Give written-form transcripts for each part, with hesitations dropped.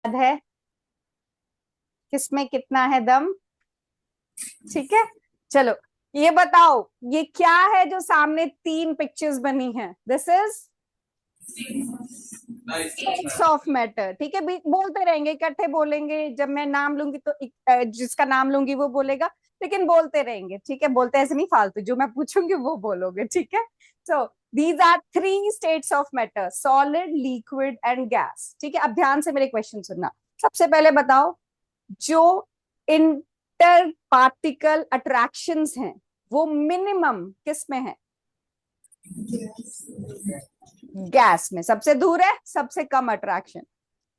याद है किसमें कितना है दम? ठीक है, चलो ये बताओ, ये क्या है जो सामने तीन पिक्चर्स बनी है? This is states of matter. ठीक है, बोलते रहेंगे, इकट्ठे बोलेंगे, जब मैं नाम लूंगी तो जिसका नाम लूंगी वो बोलेगा, लेकिन बोलते रहेंगे। ठीक है, बोलते ऐसे नहीं, फालतू जो मैं पूछूंगी वो बोलोगे। ठीक है, so these are three states of matter, solid, liquid and gas. ठीक है, अब ध्यान से मेरे क्वेश्चन सुनना। सबसे पहले बताओ, जो इंटर पार्टिकल अट्रैक्शंस हैं वो मिनिमम किस में है? गैस में। सबसे दूर है, सबसे कम अट्रैक्शन,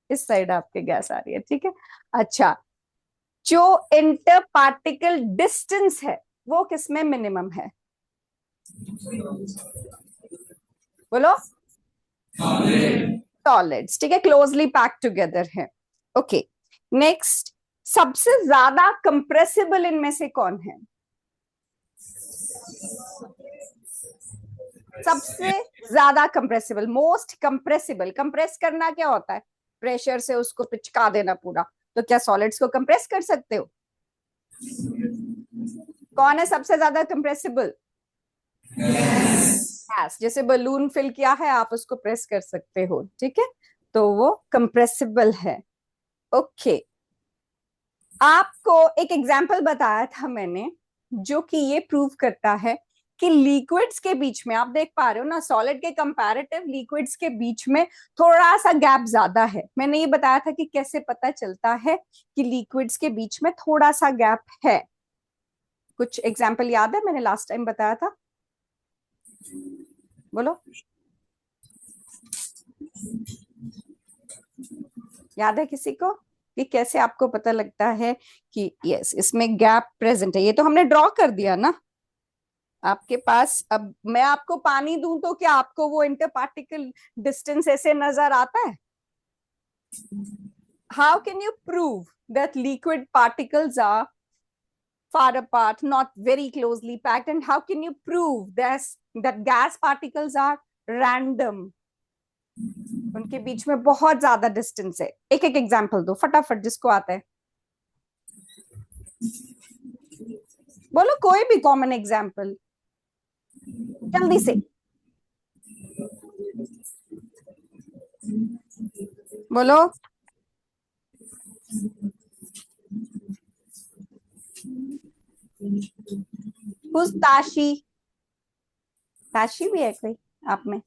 इस साइड आपके गैस आ रही है। ठीक है, अच्छा, जो इंटर पार्टिकल डिस्टेंस है वो किसमें मिनिमम है? बोलो। सॉलिड्स। ठीक है, क्लोजली पैक टुगेदर है। ओके, नेक्स्ट, सबसे ज्यादा कंप्रेसिबल इनमें से कौन है? सबसे ज्यादा कंप्रेसिबल, मोस्ट कंप्रेसिबल। कंप्रेस करना क्या होता है? प्रेशर से उसको पिचका देना पूरा। तो क्या सॉलिड्स को कंप्रेस कर सकते हो? कौन है सबसे ज्यादा कंप्रेसिबल? गैस। जैसे बलून फिल किया है, आप उसको प्रेस कर सकते हो। ठीक है, तो वो कंप्रेसिबल है। ओके, आपको एक एग्जाम्पल बताया था मैंने जो कि ये प्रूव करता है कि लिक्विड्स के बीच में, आप देख पा रहे हो ना, सॉलिड के कंपैरेटिव लिक्विड्स के बीच में थोड़ा सा गैप ज्यादा है। मैंने ये बताया था कि कैसे पता चलता है कि लिक्विड्स के बीच में थोड़ा सा गैप है। कुछ एग्जाम्पल याद है, मैंने लास्ट टाइम बताया था? बोलो, याद है किसी को कि कैसे आपको पता लगता है कि यस इसमें गैप प्रेजेंट है? ये तो हमने ड्रॉ कर दिया ना आपके पास। अब मैं आपको पानी दूं तो क्या आपको वो इंटर पार्टिकल डिस्टेंस ऐसे नजर आता है? How can you prove that liquid particles are far apart, not very closely packed? And how can you prove that gas particles are random? उनके बीच में बहुत ज्यादा डिस्टेंस है। एक एक एग्जांपल दो फटाफट, जिसको आता है बोलो, कोई भी कॉमन एग्जांपल जल्दी से बोलो। ताशी, ताशी भी है कोई आप में?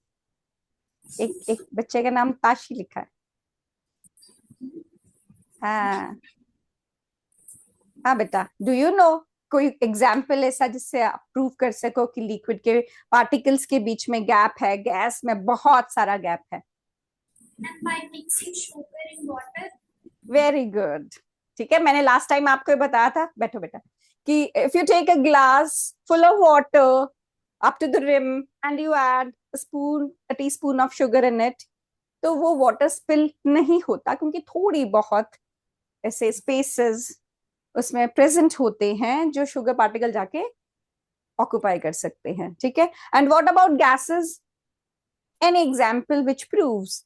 एक एक बच्चे का नाम ताशी लिखा है। हाँ हाँ बेटा, डू यू नो कोई एग्जाम्पल ऐसा जिससे आप प्रूव कर सको कि लिक्विड के पार्टिकल्स के बीच में गैप है, गैस में बहुत सारा गैप है? by mixing sugar in water. Very good. ठीक है, मैंने लास्ट टाइम आपको ये बताया था, बैठो बेटा, कि if you take a glass full of water up to the rim and you add a teaspoon of sugar in it, तो वो वाटर स्पिल नहीं होता, क्योंकि थोड़ी बहुत ऐसे स्पेसेस उसमें प्रेजेंट होते हैं जो शुगर पार्टिकल जाके ऑक्यूपाई कर सकते हैं। ठीक है, and what about gases? An example which proves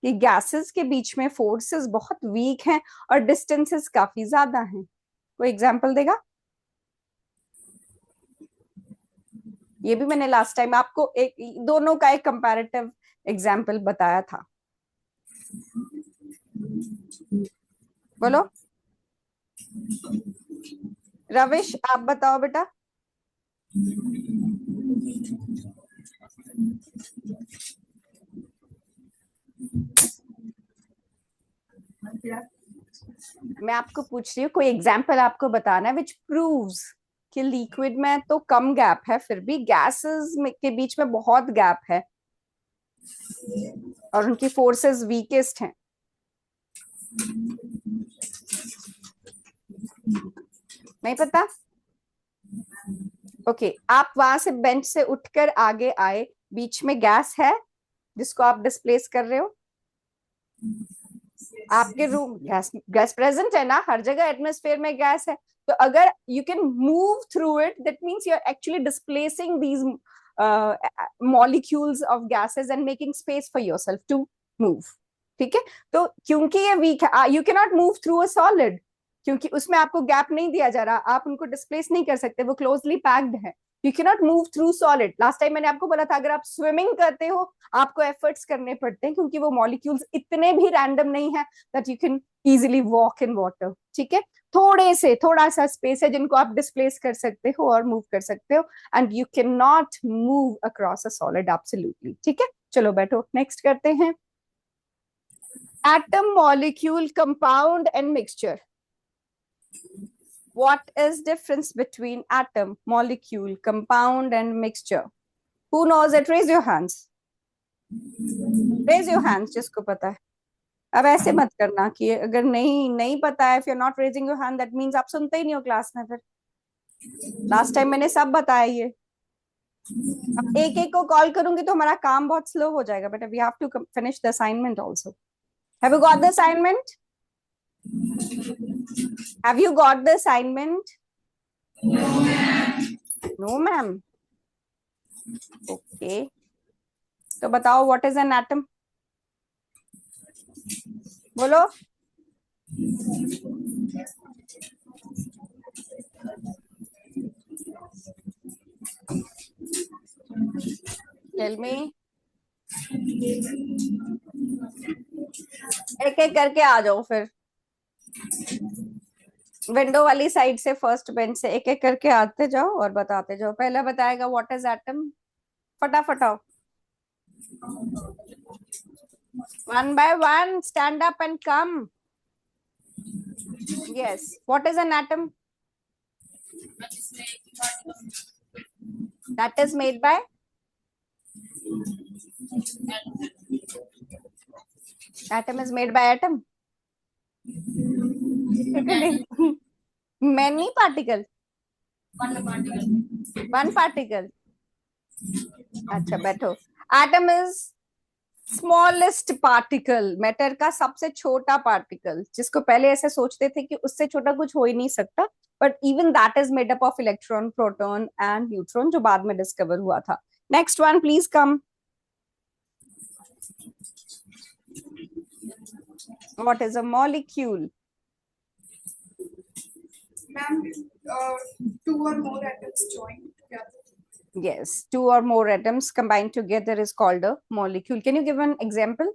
कि गैसेस के बीच में फोर्सेस बहुत वीक हैं और डिस्टेंसेस काफी ज्यादा हैं? कोई एग्जाम्पल देगा? ये भी मैंने लास्ट टाइम आपको एक दोनों का एक कंपैरेटिव एग्जाम्पल बताया था। बोलो रविश, आप बताओ बेटा। मैं आपको पूछ रही हूँ, कोई एग्जाम्पल आपको बताना है विच प्रूव्स कि लिक्विड में तो कम गैप है, फिर भी गैसेस के बीच में बहुत गैप है और उनकी फोर्सेस वीकेस्ट हैं। नहीं पता? ओके, आप वहां से बेंच से उठकर आगे आए, बीच में गैस है जिसको आप डिस्प्लेस कर रहे हो। आपके रूम गैस गैस प्रेजेंट है ना, हर जगह एटमॉस्फेयर में गैस है। तो अगर you can move through it, that means you are actually displacing these molecules of gases and making space for yourself to move. ठीक है, तो क्योंकि ये वीक है, you can not move through a solid, क्योंकि उसमें आपको गैप नहीं दिया जा रहा, आप उनको डिस्प्लेस नहीं कर सकते, वो क्लोजली पैक्ड है। You can not move through solid. Last time मैंने आपको बोला था अगर आप स्विमिंग करते हो आपको एफर्ट्स करने पड़ते हैं, क्योंकि वो मॉलिक्यूल्स इतने भी रैंडम नहीं है that you can easily walk in water. ठीक है, थोड़ा सा स्पेस है जिनको आप डिस्प्लेस कर सकते हो और मूव कर सकते हो, and you can not move across a solid absolutely. ठीक है, चलो बैठो, नेक्स्ट करते हैं। Atom, molecule, compound and mixture. What is difference between atom, molecule, compound and mixture? Who knows it? Raise your hands. Raise your hands जिसको पता है। अब ऐसे मत करना कि अगर नहीं नहीं पता है, if you're not raising your hand that means आप सुनते ही नहीं हो क्लास में। फिर लास्ट टाइम मैंने सब बताया ये। अब एक एक को कॉल करूंगी तो हमारा काम बहुत स्लो हो जाएगा, but we have to finish the assignment also. Have you got the assignment? Have you got the assignment? No, ma'am. Okay. तो बताओ what is an atom? बोलो। Tell me. एक एक करके आ जाओ फिर, विंडो वाली साइड से, फर्स्ट बेंच से एक एक करके आते जाओ और बताते जाओ। पहला बताएगा व्हाट इज एटम, फटाफट आओ। One by one, stand up and come. Yes, what is an atom? That is made by atom is made by atom. Many particle. One particle. अच्छा बैठो। Atom is smallest particle, matter का सबसे छोटा particle, जिसको पहले ऐसे सोचते थे कि उससे छोटा कुछ हो ही नहीं सकता, but even that is made up of electron, proton and neutron, जो बाद में डिस्कवर हुआ था। Next one please come. What is a molecule? Ma'am, two or more atoms joined together. Yes, two or more atoms combined together is called a molecule. Can you give an example?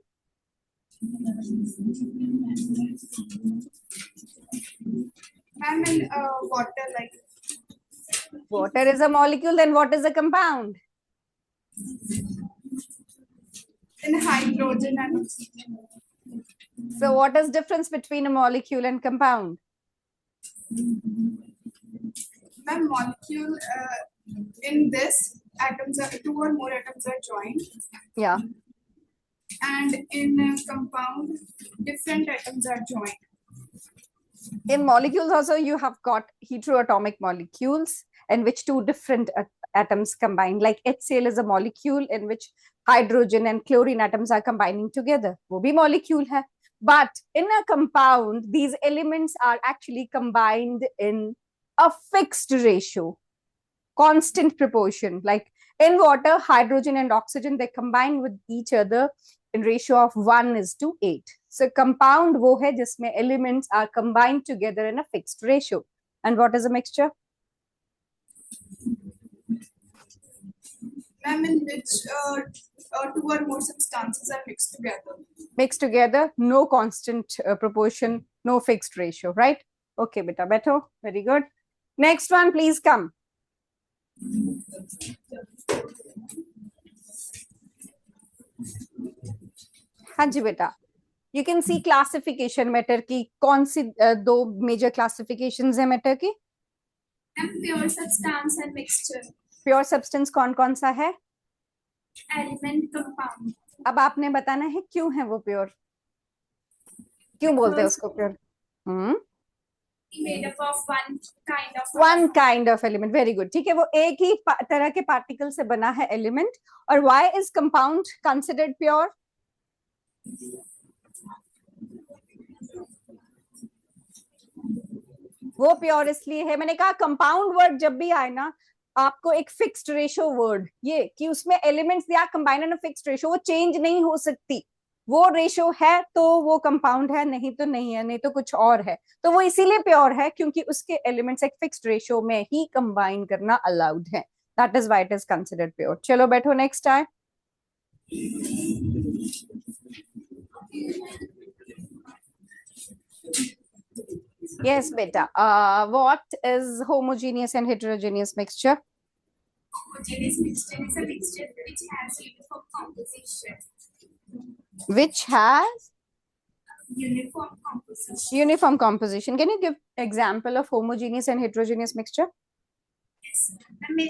Ma'am, in water, like Water is a molecule, then what is a compound? in hydrogen and oxygen. So what is difference between a molecule and compound? Ma'am, molecule in this atoms are two or more atoms are joined. Yeah. And in compound, different atoms are joined. In molecules also you have got heteroatomic molecules in which two different atoms combine. Like HCl is a molecule in which hydrogen and chlorine atoms are combining together. वो भी molecule है. But in a compound, these elements are actually combined in a fixed ratio, constant proportion. Like in water, hydrogen and oxygen, they combine with each other in ratio of 1:8. So compound वो है जिसमें elements are combined together in a fixed ratio. And what is a mixture? Ma'am, in which two or more substances are mixed together. Mixed together, no constant proportion, no fixed ratio, right? Okay, beta, beto, very good. Next one, please come. हाँ जी बेटा, you can see classification matter की, कौन सी दो major classifications है matter की? And pure substance and mixture. Pure substance कौन कौन सा है? Element, compound. अब आपने बताना है क्यों है वो प्योर, क्यों बोलते हैं उसको pure? Made up of one kind of element. Very good. ठीक है, वो एक ही तरह के पार्टिकल से बना है एलिमेंट. और why is compound considered pure? वो प्योर इसलिए है, मैंने कहा कंपाउंड वर्ड जब भी आए ना, आपको एक फिक्स्ड रेशो वर्ड, ये कि उसमें एलिमेंट्स या combine in a fixed ratio, वो चेंज नहीं हो सकती, वो रेशो है तो वो कंपाउंड है, नहीं तो नहीं है, नहीं तो कुछ और है। तो वो इसीलिए प्योर है क्योंकि उसके एलिमेंट्स एक फिक्स्ड रेशो में ही कंबाइन करना अलाउड है। That is why it is considered pure. चलो बैठो, नेक्स्ट आए। Yes, beta. What is homogeneous and heterogeneous mixture? Homogeneous mixture is a mixture which has uniform composition. Which has Uniform composition. uniform composition. Can you give example of homogeneous and heterogeneous mixture? Yes. And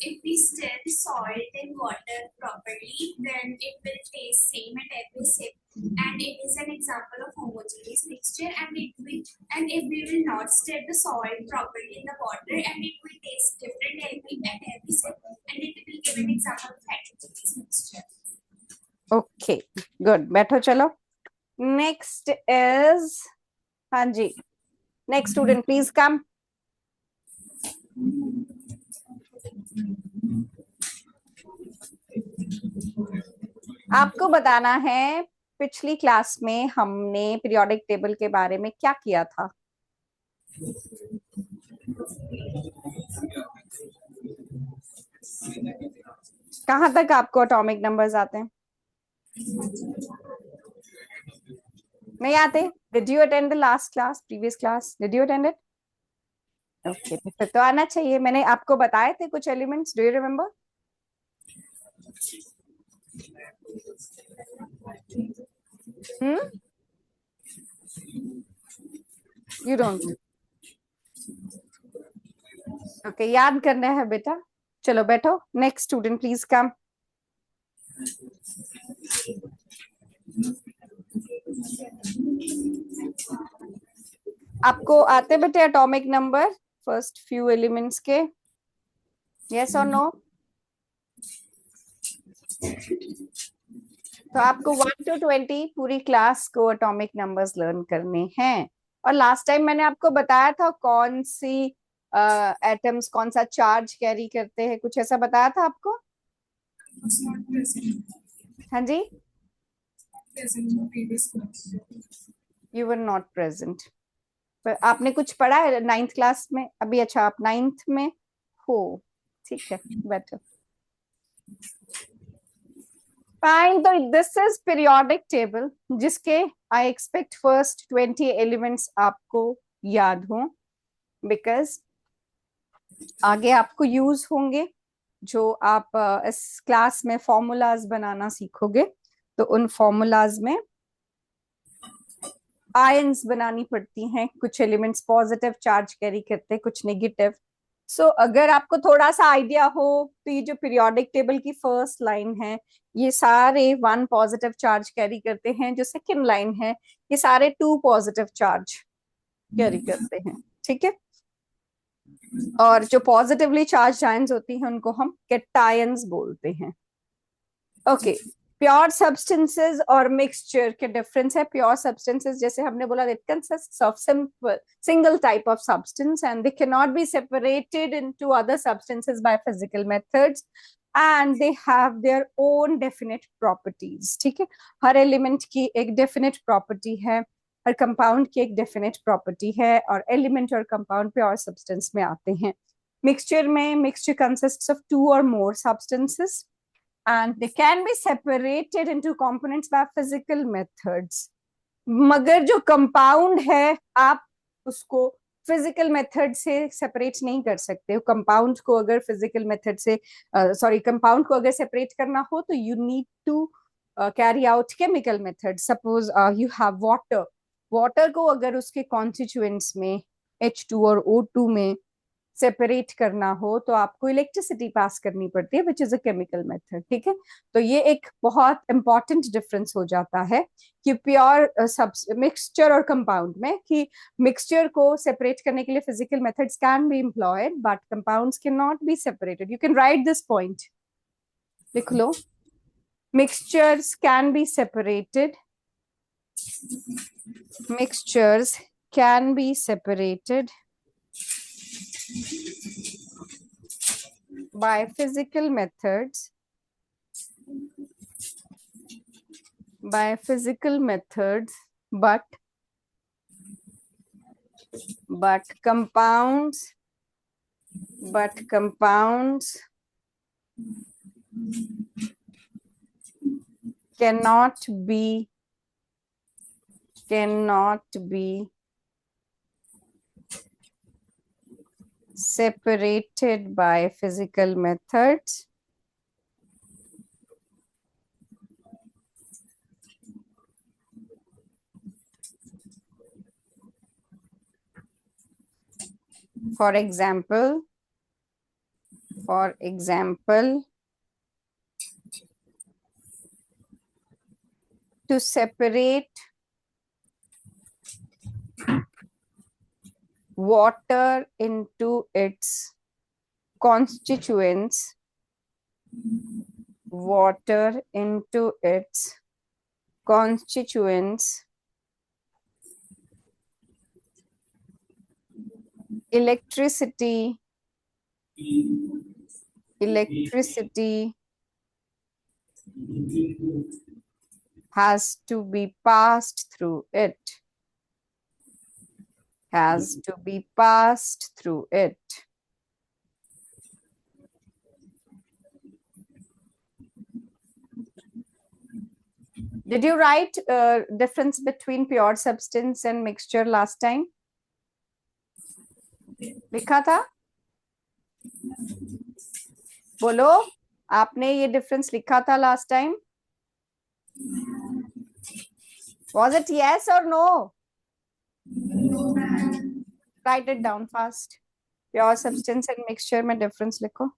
if we stir salt and water properly, then it will taste same at every sip. And it is an example of homogeneous mixture. And if we will not stir the salt properly in the water, and it will taste different at every sip. And it will give an example of heterogeneous mixture. Okay, good. बैठो चलो. Next is हाँ जी. Next student, please come. आपको बताना है पिछली class में हमने periodic table के बारे में क्या किया था. कहां तक आपको एटॉमिक नंबर्स आते हैं? नहीं आते? Did you attend the last class, previous class? Did you attend it? Okay, फिर तो आना चाहिए. मैंने आपको बताए थे कुछ elements. Do you remember? You don't? Okay, याद करना है बेटा. चलो बैठो. Next student please come. आपको आते बेटे atomic number first few elements के? यस और नो? तो आपको 1 to 20 पूरी क्लास को एटॉमिक नंबर्स लर्न करने हैं. और लास्ट टाइम मैंने आपको बताया था कौन सी एटम्स कौन सा चार्ज कैरी करते हैं, कुछ ऐसा बताया था आपको. हाँ जी, यू वर नॉट प्रेजेंट. पर आपने कुछ पढ़ा है 9th क्लास में अभी? अच्छा, आप 9th में हो, ठीक है, बैठो. फाइन. तो दिस इज पीरियोडिक टेबल जिसके आई एक्सपेक्ट फर्स्ट 20 एलिमेंट्स आपको याद हो, बिकॉज आगे आपको यूज होंगे. जो आप इस क्लास में फॉर्मूलाज बनाना सीखोगे तो उन फॉर्मूलाज में आयंस बनानी पड़ती हैं. कुछ एलिमेंट्स पॉजिटिव चार्ज कैरी करते हैं, कुछ नेगेटिव. सो अगर आपको थोड़ा सा आइडिया हो तो ये जो पीरियोडिक टेबल की फर्स्ट लाइन है, ये सारे 1 पॉजिटिव चार्ज कैरी करते हैं. जो सेकंड लाइन है, ये सारे 2 पॉजिटिव चार्ज कैरी करते हैं. ठीक है. और जो पॉजिटिवली चार्ज आयंस होती हैं उनको हम कैटायंस बोलते हैं. ओके. प्योर सब्सटेंसेस और मिक्सचर के डिफरेंस है. प्योर सब्सटेंसेस जैसे हमने बोला, it consists of single type of substance and they can not be separated into other substances by physical methods and they have their own definite properties. ठीक है. हर element की एक definite property है, हर compound की एक डेफिनेट प्रॉपर्टी है, और element और कंपाउंड प्योर सब्सटेंस में आते हैं. मिक्सचर में mixture consists of 2 or more substances and they can be separated into components by physical methods. मगर जो कंपाउंड है आप उसको फिजिकल मेथड से सेपरेट नहीं कर सकते हो. कंपाउंड को अगर फिजिकल मेथड से कंपाउंड को अगर सेपरेट करना हो तो you need to carry out chemical method. Suppose you have water. Water को अगर उसके कॉन्स्टिट्यूएंट्स में H2 और O2 में सेपरेट करना हो तो आपको इलेक्ट्रिसिटी पास करनी पड़ती है, which is a chemical method. ठीक है. तो ये एक बहुत इंपॉर्टेंट डिफरेंस हो जाता है कि प्योर मिक्सचर और कंपाउंड में, कि मिक्सचर को सेपरेट करने के लिए physical methods can be employed but compounds can not be separated. You can write this point, लिख लो. Mixtures can be separated. Mixtures can be separated by physical methods by physical methods, but compounds cannot be separated by physical methods. For example, to separate water into its constituents, electricity has to be passed through it. Did you write difference between pure substance and mixture last time? लिखा था? बोलो, आपने ये difference लिखा था last time? Was it yes or no? Write it down fast. Pure substance and mixture में difference लिखो.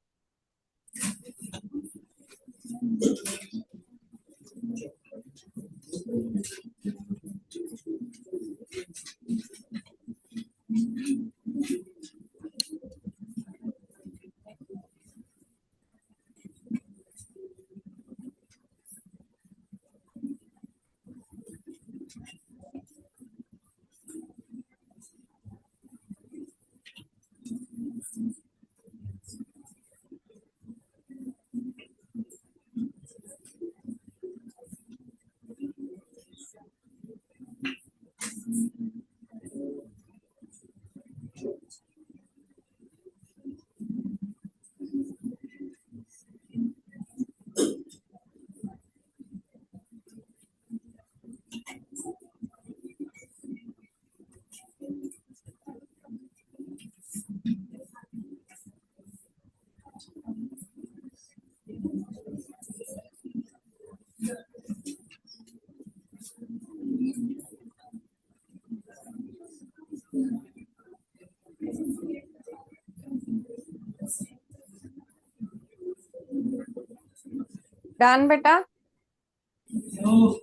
Done, beta? No.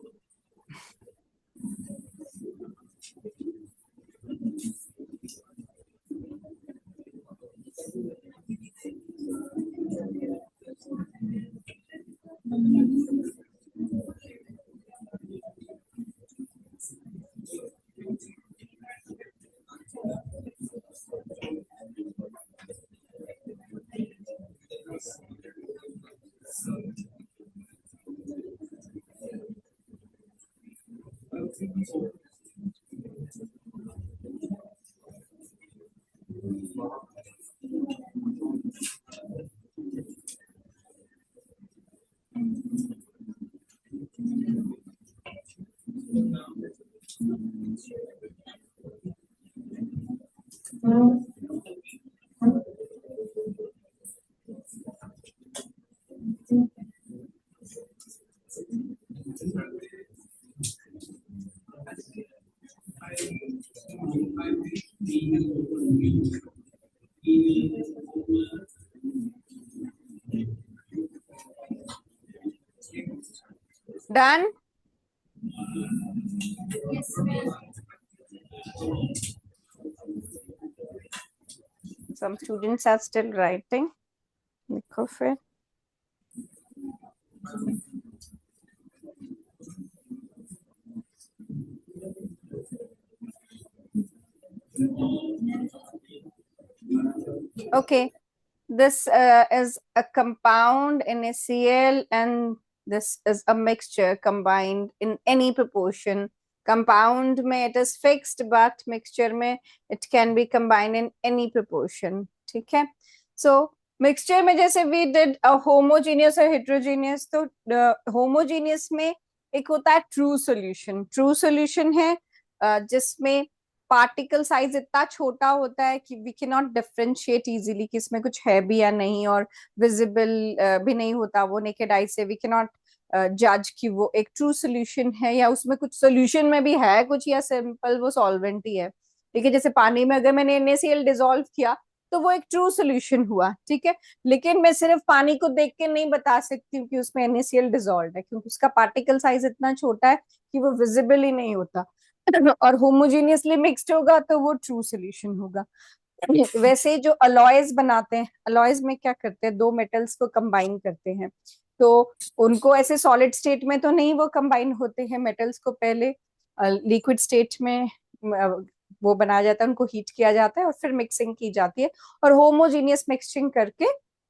Done? Yes. Some students are still writing. लिखो फिर. Okay, this is a compound NaCl and this is a mixture combined in any proportion. Compound में it is fixed, but mixture में it can be combined in any proportion. ठीक है? So mixture में जैसे we did a homogeneous और heterogeneous, तो homogeneous में एक होता है true solution. True solution है जिसमें पार्टिकल साइज इतना छोटा होता है कि we can not differentiate easily कि इसमें कुछ है भी या नहीं, और विजिबल भी नहीं होता वो नेकेड आई से. वी कैन नॉट जज कि वो एक ट्रू सोल्यूशन है या उसमें कुछ सोल्यूशन में भी है कुछ, या सिंपल वो सॉल्वेंट ही है. ठीक है, जैसे पानी में अगर मैंने NaCl डिजोल्व किया तो वो एक ट्रू सोल्यूशन हुआ. ठीक है, लेकिन मैं सिर्फ पानी को देख के नहीं बता सकती हूँ कि उसमें NaCl डिजोल्व है, क्योंकि उसका पार्टिकल साइज इतना छोटा है कि वो विजिबल ही नहीं होता. और होमोजीनियसली मिक्स्ड होगा तो वो ट्रू सोल्यूशन होगा. वैसे जो अलॉयज बनाते हैं, अलॉयज में क्या करते हैं, दो मेटल्स को कंबाइन करते हैं. तो उनको ऐसे सॉलिड स्टेट में तो नहीं वो कंबाइन होते हैं मेटल्स को, पहले लिक्विड स्टेट में वो बनाया जाता है, उनको हीट किया जाता है और फिर मिक्सिंग की जाती है और होमोजीनियस मिक्सिंग करके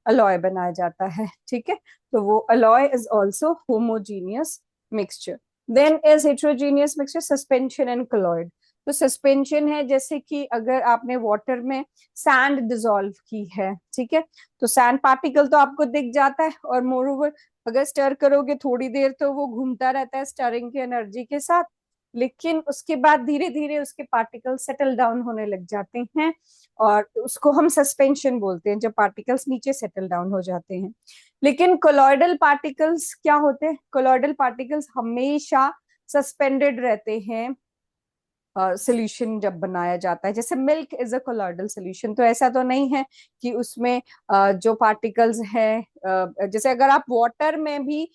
अलॉय बनाया जाता है. ठीक है, तो वो alloy is also homogeneous mixture. Then is heterogeneous mixture suspension and colloid. तो सस्पेंशन है जैसे कि अगर आपने वाटर में सैंड डिसॉल्व की है. ठीक है, तो सैंड पार्टिकल तो आपको दिख जाता है, और मोर ओवर अगर स्टर करोगे थोड़ी देर तो वो घूमता रहता है स्टरिंग की एनर्जी के साथ, लेकिन उसके बाद धीरे धीरे उसके पार्टिकल सेटल डाउन होने लग जाते हैं, और उसको हम सस्पेंशन बोलते हैं, जब पार्टिकल्स नीचे सेटल डाउन हो जाते हैं. लेकिन कोलॉइडल पार्टिकल्स क्या होते हैं, कोलॉइडल पार्टिकल्स हमेशा सस्पेंडेड रहते हैं सोल्यूशन जब बनाया जाता है. जैसे milk is a colloidal solution, तो ऐसा तो नहीं है कि उसमें जो पार्टिकल्स हैं, जैसे अगर आप वाटर में भी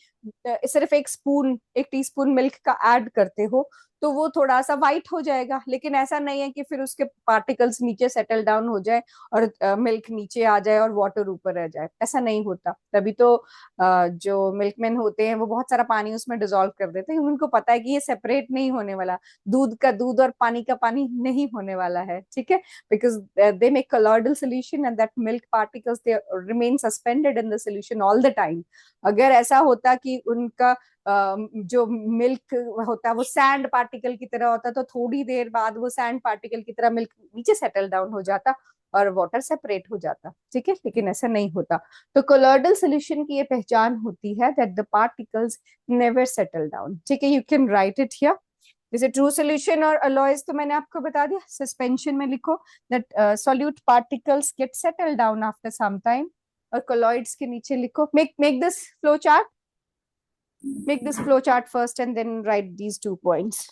सिर्फ एक टीस्पून मिल्क का ऐड करते हो तो वो थोड़ा सा वाइट हो जाएगा, लेकिन ऐसा नहीं है कि फिर उसके पार्टिकल्स नीचे सेटल डाउन हो जाए और मिल्क नीचे आ जाए और वाटर ऊपर रह जाए. ऐसा नहीं होता. तभी तो जो मिल्कमैन होते हैं वो बहुत सारा पानी उसमें डिसॉल्व कर देते हैं, उनको पता है कि ये सेपरेट नहीं होने वाला, दूध का दूध और पानी का पानी नहीं होने वाला है. ठीक है, because they make colloidal solution and that milk particles they remain suspended in the solution all the time. अगर ऐसा होता कि उनका जो मिल्क होता है वो सैंड पार्टिकल की तरह होता तो थोड़ी देर बाद वो सैंड पार्टिकल की तरह मिल्क नीचे सेटल डाउन हो जाता और वाटर सेपरेट हो जाता. ठीक है, लेकिन ऐसा नहीं होता. तो कोलॉइडल सोल्यूशन की ये पहचान होती है that the particles never settle down. ठीक है, you can write it here. जैसे ट्रू सोल्यूशन और अलॉयज तो मैंने आपको बता दिया. सस्पेंशन में लिखो that solute particles get settle down after some time, और कोलॉइड्स के नीचे लिखो make this flow chart. Make this flow chart first and then write these 2 points.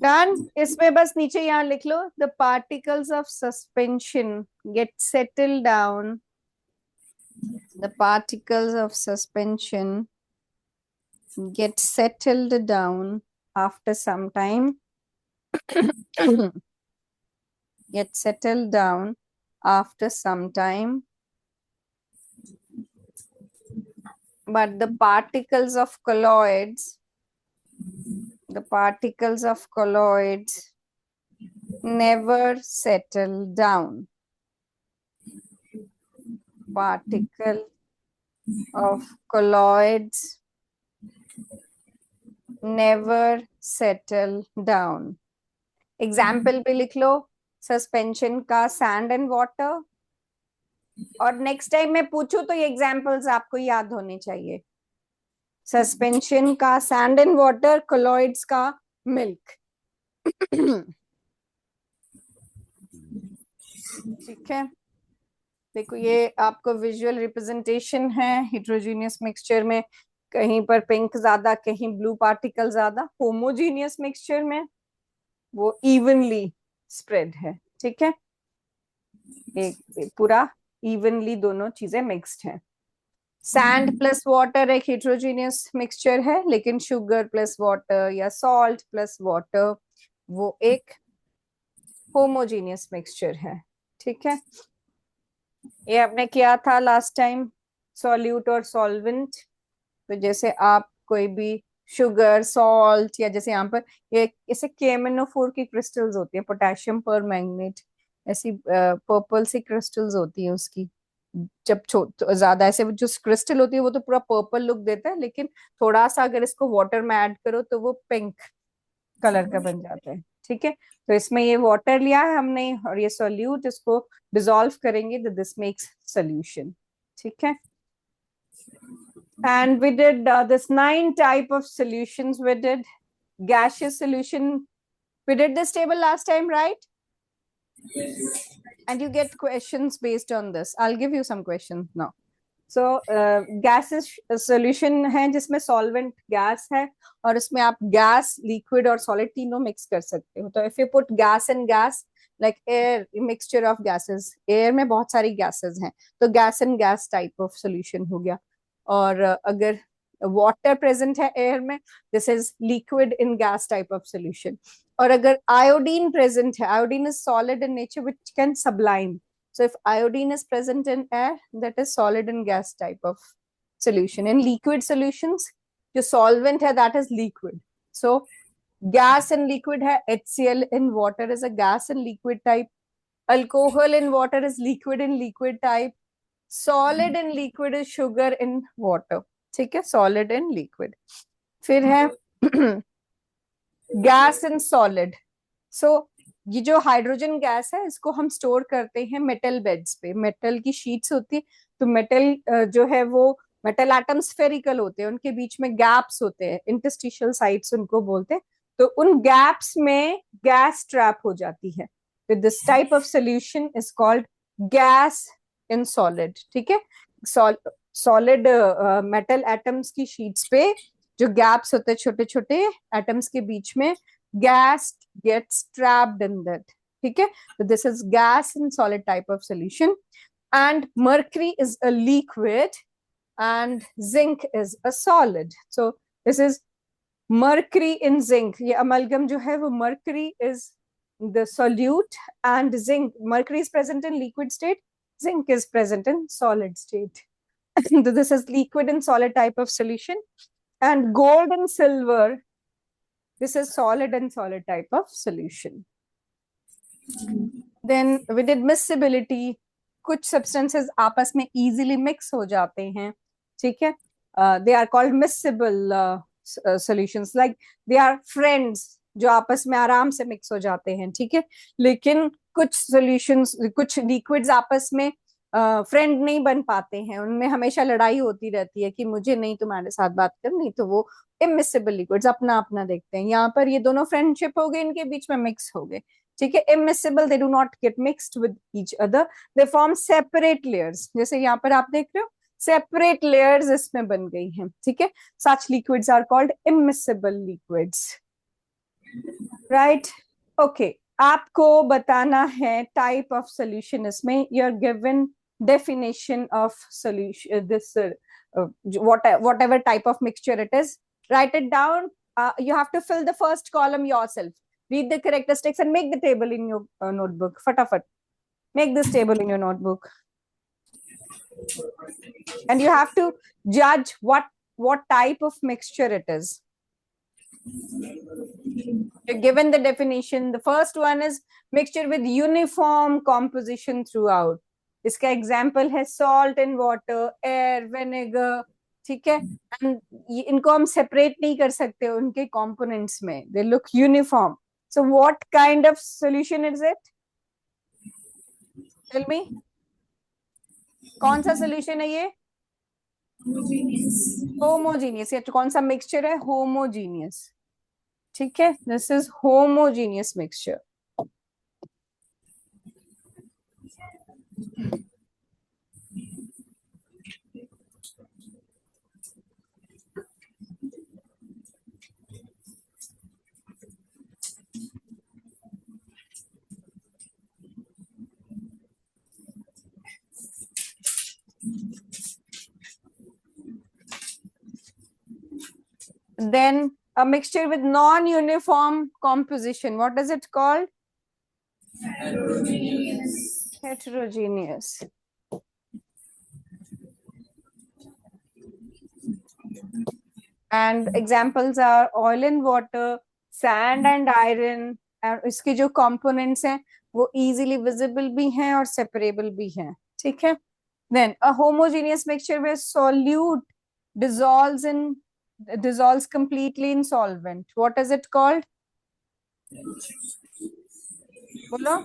Done. इसमें बस नीचे यहाँ लिख लो, the particles of suspension get settle down, the particles of suspension get settled down after some time. Get settled down after some time, but the particles of colloids never settle down. Particle of colloids never settle down. Example भी लिख लो suspension का, sand and water. और next time मैं पूछूं तो ये examples आपको याद होने चाहिए। सस्पेंशन का सैंड एंड वाटर, कोलॉइड्स का मिल्क। ठीक है, देखो ये आपको विजुअल रिप्रेजेंटेशन है हेट्रोजीनियस मिक्सचर में, कहीं पर पिंक ज्यादा, कहीं ब्लू पार्टिकल ज्यादा। होमोजीनियस मिक्सचर में वो इवनली स्प्रेड है। ठीक है, एक पूरा इवनली दोनों चीजें मिक्स्ड है। सैंड प्लस वाटर एक हेट्रोजीनियस मिक्सचर है, लेकिन शुगर प्लस वाटर या सॉल्ट प्लस वाटर वो एक होमोजीनियस मिक्सचर है। ठीक है, ये आपने किया था लास्ट टाइम, सॉल्यूट और सॉल्वेंट। तो जैसे आप कोई भी शुगर, सॉल्ट, या जैसे यहाँ पर ये ऐसे KMnO4 की क्रिस्टल्स होती है, पोटेशियम पर मैग्नेट, ऐसी पर्पल सी क्रिस्टल्स होती है उसकी। जब तो ज्यादा ऐसे जो क्रिस्टल होती है वो तो पूरा पर्पल लुक देता है, लेकिन थोड़ा सा अगर इसको वाटर में ऐड करो तो वो पिंक कलर का बन जाता है। ठीक है, तो इसमें ये वाटर लिया है हमने और ये सोल्यूट, इसको डिसॉल्व करेंगे तो दिस मेक्स सोल्यूशन। ठीक है, and we did this 9 type of solutions. We did gaseous solution, we did this table last time, right? And you get questions based on this. I'll give you some questions now. So gaseous solution है जिसमें solvent gas है और इसमें आप gas, liquid और solid तीनों mix कर सकते हो। तो if you put gas and gas, like air, mixture of gases, air में बहुत सारी gases हैं, तो gas and gas type of solution हो गया। और अगर water present है air में, this is liquid in gas type of solution। और अगर iodine present है, iodine is solid in nature which can sublime। So if iodine is present in air, that is solid and gas type of solution. In liquid solutions, जो solvent है that is liquid. So gas and liquid है, HCl in water is a gas and liquid type. Alcohol in water is liquid and liquid type. Solid and liquid is sugar in water. ठीक है, solid and liquid. फिर है gas and solid. So ये जो hydrogen gas है इसको हम store करते हैं मेटल बेड्स पे, मेटल की शीट्स होती है। तो मेटल जो है वो मेटल एटम स्फेरिकल होते हैं, उनके बीच में गैप्स होते हैं, इंटरस्टिशियल साइट्स उनको बोलते हैं। तो उन गैप्स में गैस ट्रैप हो जाती है। तो this type of solution is called gas in solid. ठीक है, सॉलिड मेटल एटम्स की शीट्स पे जो गैप्स होते हैं छोटे छोटे एटम्स के बीच में, gas gets trapped in that. ठीक है, so this is gas in solid type of solution, and mercury is a liquid and zinc is a solid. So this is mercury in zinc, ये amalgam जो है वो mercury is the solute and zinc, mercury is present in liquid state, zinc is present in solid state. So this is liquid and solid type of solution. And gold and silver, this is solid and solid type of solution. Then we did miscibility, कुछ substances आपस में easily mix हो जाते हैं। ठीक है, they are called miscible solutions, like they are friends जो आपस में आराम से mix हो जाते हैं। ठीक है, लेकिन कुछ solutions, कुछ liquids आपस में फ्रेंड नहीं बन पाते हैं, उनमें हमेशा लड़ाई होती रहती है कि मुझे नहीं तुम्हारे साथ बात करनी, तो वो इमिसिबल लिक्विड्स अपना अपना देखते हैं। यहाँ पर ये दोनों फ्रेंडशिप हो गए, इनके बीच में मिक्स हो गए। ठीक है, immiscible, they do not gate mixed with each other, they form separate layers. जैसे यहाँ पर आप देख रहे हो सेपरेट लेयर्स इसमें बन गई हैं। ठीक है, such liquids are called immiscible liquids. Right, okay. आपको बताना है टाइप ऑफ सोल्यूशन, इसमें you are given definition of solution, this whatever type of mixture it is, write it down. You have to fill the first column yourself, read the characteristics and make the table in your notebook. Fatafat, make this table in your notebook, and you have to judge what type of mixture it is. You're given the definition. The first one is mixture with uniform composition throughout. इसका example है salt and water, air, vinegar, ठीक है। And इनको हम separate नहीं कर सकते उनके कंपोनेंट्स में, they look uniform. So what kind of solution is it? Tell me, कौन सा सॉल्यूशन है ये? होमोजीनियस। ये कौन सा मिक्सचर है? होमोजीनियस, ठीक है। This is homogeneous mixture. Then a mixture with non-uniform composition, what is it called? Heterogeneous. Heterogeneous. And examples are oil and water, sand and iron. और इसके जो components हैं वो easily visible भी हैं और separable भी हैं, ठीक है। Then a homogeneous mixture where solute dissolves completely in solvent. What is it called? बोलो।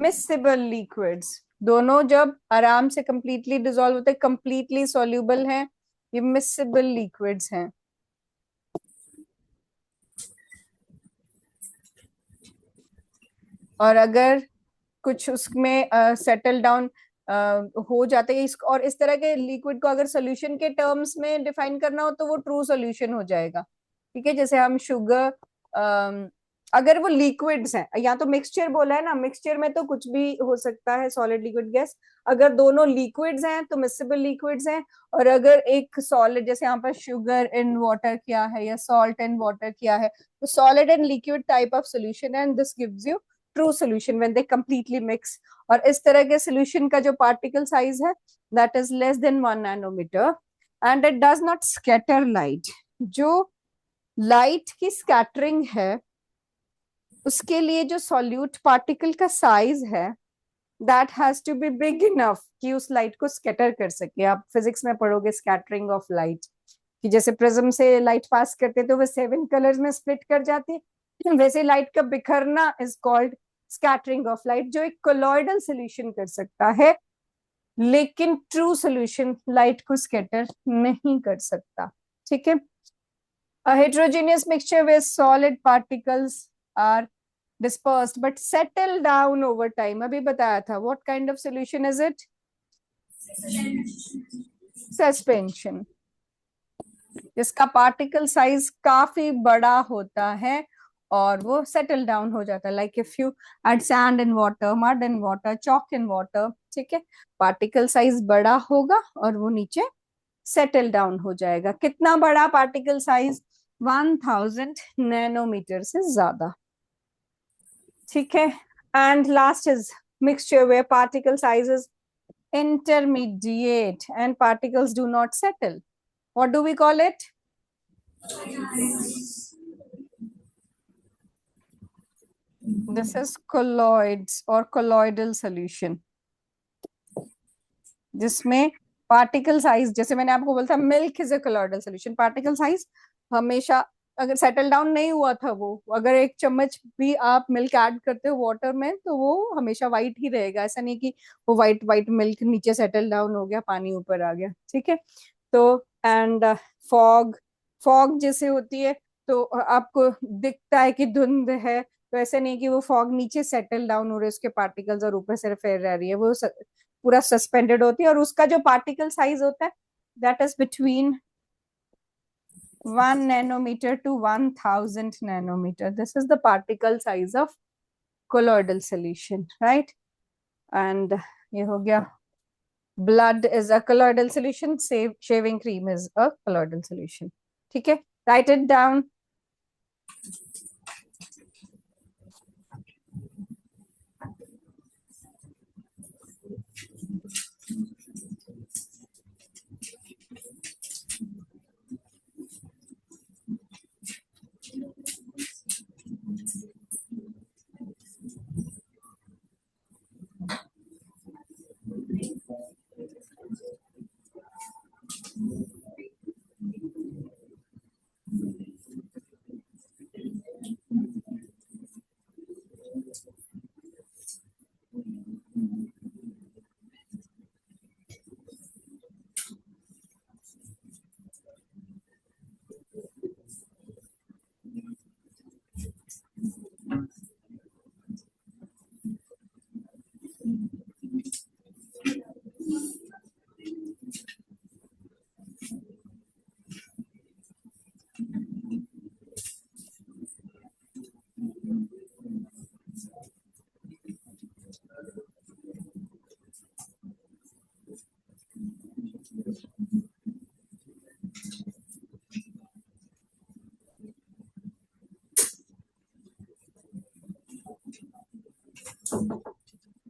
Miscible liquids. दोनों जब आराम से completely dissolve होते हैं, completely soluble हैं, ये miscible liquids हैं। और अगर कुछ उसमें सेटल डाउन हो जाते हैं और इस तरह के लिक्विड को अगर सोल्यूशन के टर्म्स में डिफाइन करना हो तो वो ट्रू सोल्यूशन हो जाएगा, ठीक है। जैसे हम शुगर, अगर वो लिक्विड्स हैं, यहाँ तो मिक्सचर बोला है ना, मिक्सचर में तो कुछ भी हो सकता है, सॉलिड, लिक्विड, गैस। अगर दोनों लिक्विड्स हैं तो मिक्सेबल लिक्विड्स हैं, और अगर एक सॉलिड, जैसे यहाँ पर शुगर इन वाटर किया है या सॉल्ट इन वाटर किया है, तो solid and liquid type of solution, and this gives you true solution when they completely mix. और इस तरह के सोल्यूशन का जो पार्टिकल साइज है that is less than 1 nanometre, and it does not scatter light. जो लाइट की scattering है उसके लिए जो सॉल्यूट पार्टिकल का साइज है that has to be big enough कि उस लाइट को स्कैटर कर सके। आप फिजिक्स में पढ़ोगे स्कैटरिंग ऑफ लाइट, कि जैसे प्रिज्म से लाइट पास करते तो वो 7 कलर्स में स्प्लिट कर जाती है, वैसे लाइट का बिखरना is called scattering of light, जो एक कोलॉइडल सोल्यूशन कर सकता है, लेकिन ट्रू सोल्यूशन लाइट को स्कैटर नहीं कर सकता, ठीक है। A heterogeneous mixture where solid particles are dispersed but settle down over time. अभी बताया था, what kind of solution is it? Suspension, जिसका पार्टिकल साइज काफी बड़ा होता है और वो सेटल डाउन हो जाता है, like if you add sand in water, mud in water, chalk in water, ठीक है। पार्टिकल साइज बड़ा होगा और वो नीचे सेटल डाउन हो जाएगा। कितना बड़ा पार्टिकल साइज? 1000 नैनोमीटर से ज्यादा, ठीक है। And last is mixture where particle size is intermediate and particles do not settle. What do we call it? This is colloids or colloidal solution, जिसमें पार्टिकल साइज, जैसे मैंने आपको बोला था milk is a colloidal solution, particle size हमेशा, अगर settle down नहीं हुआ था वो, अगर 1 चम्मच भी आप मिल्क ऐड करते हो वाटर में तो वो हमेशा व्हाइट ही रहेगा, ऐसा नहीं कि वो व्हाइट व्हाइट मिल्क नीचे सेटल डाउन हो गया, पानी ऊपर आ गया, ठीक है। तो एंड फॉग, फॉग जैसे होती है तो आपको दिखता है कि धुंध है, तो ऐसा नहीं कि वो फॉग नीचे सेटल डाउन हो रहे उसके पार्टिकल्स और ऊपर सिर्फ एयर रह रही है, वो पूरा सस्पेंडेड होती है, और उसका जो पार्टिकल साइज होता है that is between 1 nanometer to 1000 nanometer. This is the particle size of colloidal solution, right? And ये हो गया, blood is a colloidal solution, shaving cream is a colloidal solution. ठीक है, write it down.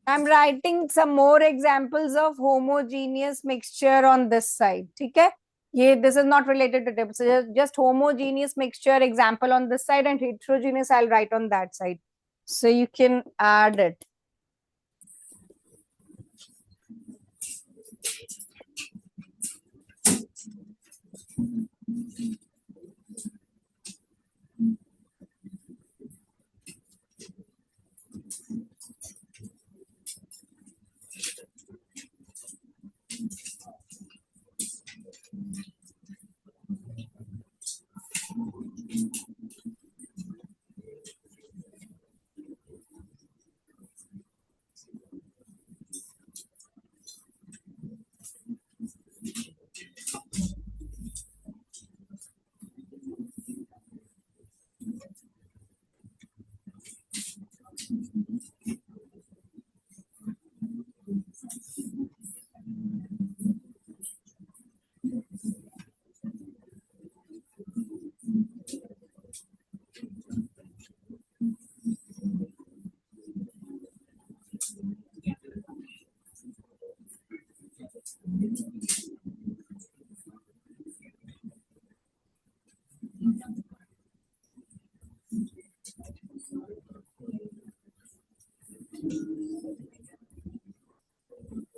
I'm writing some more examples of homogeneous mixture on this side. ठीक है, ये this is not related to table, so just homogeneous mixture example on this side, and heterogeneous I'll write on that side, so you can add it.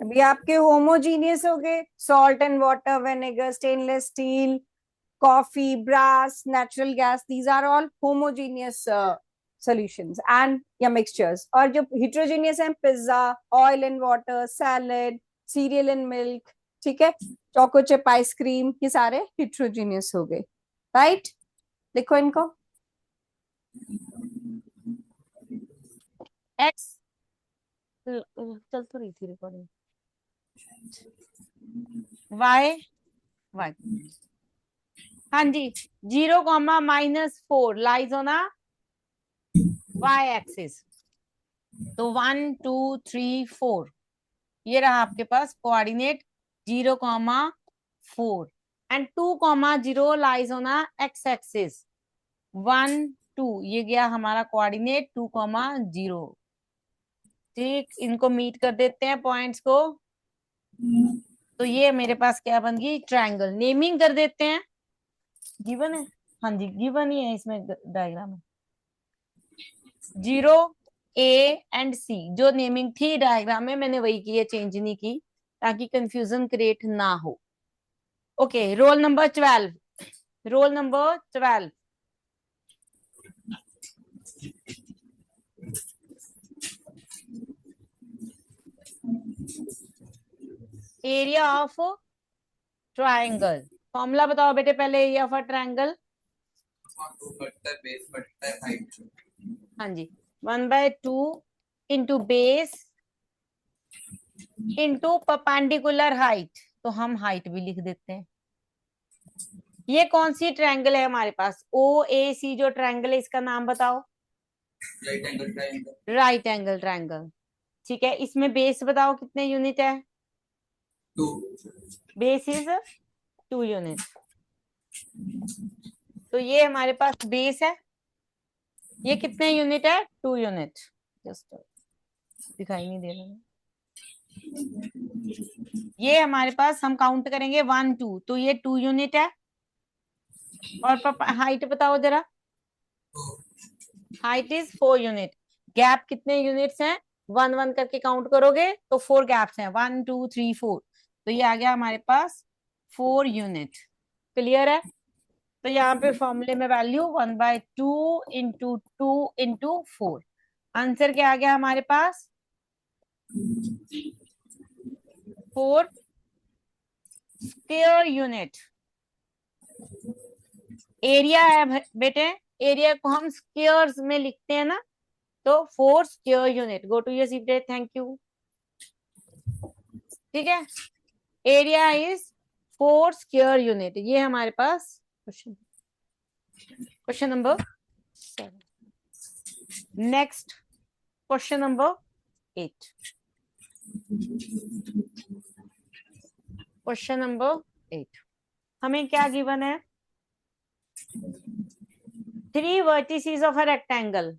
अभी आपके homogeneous हो गए, salt and water, vinegar, stainless steel, coffee, brass, natural gas, these are all homogeneous solutions and या mixtures. और जो heterogeneous है, pizza, oil and water, salad, cereal and milk, ठीक है, चोको चिप आइसक्रीम, ये सारे heterogeneous हो गए, राइट? लिखो इनको. एक्स चल तो रही थी रिकॉर्डिंग. वाई वाई हाँ जी, 0,-4 लाइज ऑन वाई एक्सिस. तो 1 2 3 4 ये रहा आपके पास coordinate 0,4 and 2,0 lies on X axis. 1 2 ये गया हमारा कोऑर्डिनेट 2,0. ठीक, इनको मीट कर देते हैं पॉइंट्स को. तो ये मेरे पास क्या बन गई, ट्रायंगल. नेमिंग कर देते हैं. गिवन है, हाँ जी गिवन ही है इसमें डायग्राम में. 0 A एंड C जो नेमिंग थी डायग्राम में मैंने वही की है, चेंज नहीं की ताकि कंफ्यूजन क्रिएट ना हो. Okay, roll number 12. Roll number 12. Area of triangle. Formula बताओ बेटे पहले, एरिया ऑफ अ ट्रायंगल. हाँ जी, 1/2 into base into perpendicular height. तो हम हाइट भी लिख देते हैं. ये कौन सी ट्रायंगल है हमारे पास? ओ ए सी जो ट्रायंगल है, इसका नाम बताओ। Right angle triangle. Right angle triangle. ठीक है, इसमें बेस बताओ कितने यूनिट है? 2। Base is 2 unit. तो ये हमारे पास बेस है, ये कितने यूनिट है? 2 यूनिट। जस्ट दिखाई नहीं दे रहा। ये हमारे पास हम काउंट करेंगे 1 2, तो ये 2 यूनिट है। और पापा हाइट बताओ जरा। Height is 4 unit. गैप कितने यूनिट्स हैं? 1 1 करके काउंट करोगे तो 4 गैप्स हैं, 1 2 3 4। तो ये आ गया हमारे पास 4 यूनिट। क्लियर है? तो यहाँ पे फॉर्मूले में वैल्यू 1/2 इंटू 2 इंटू 4। आंसर क्या आ गया हमारे पास? 4 स्क्वायर यूनिट। एरिया है बेटे, एरिया को हम स्क्वायर्स में लिखते हैं ना, तो 4 square unit. Go to your seat, thank you. ठीक है, एरिया इज 4 स्क्वायर यूनिट। ये हमारे पास question number 7। Next question number 8। Question number 8 हमें क्या गिवन है? 3 vertices of a rectangle.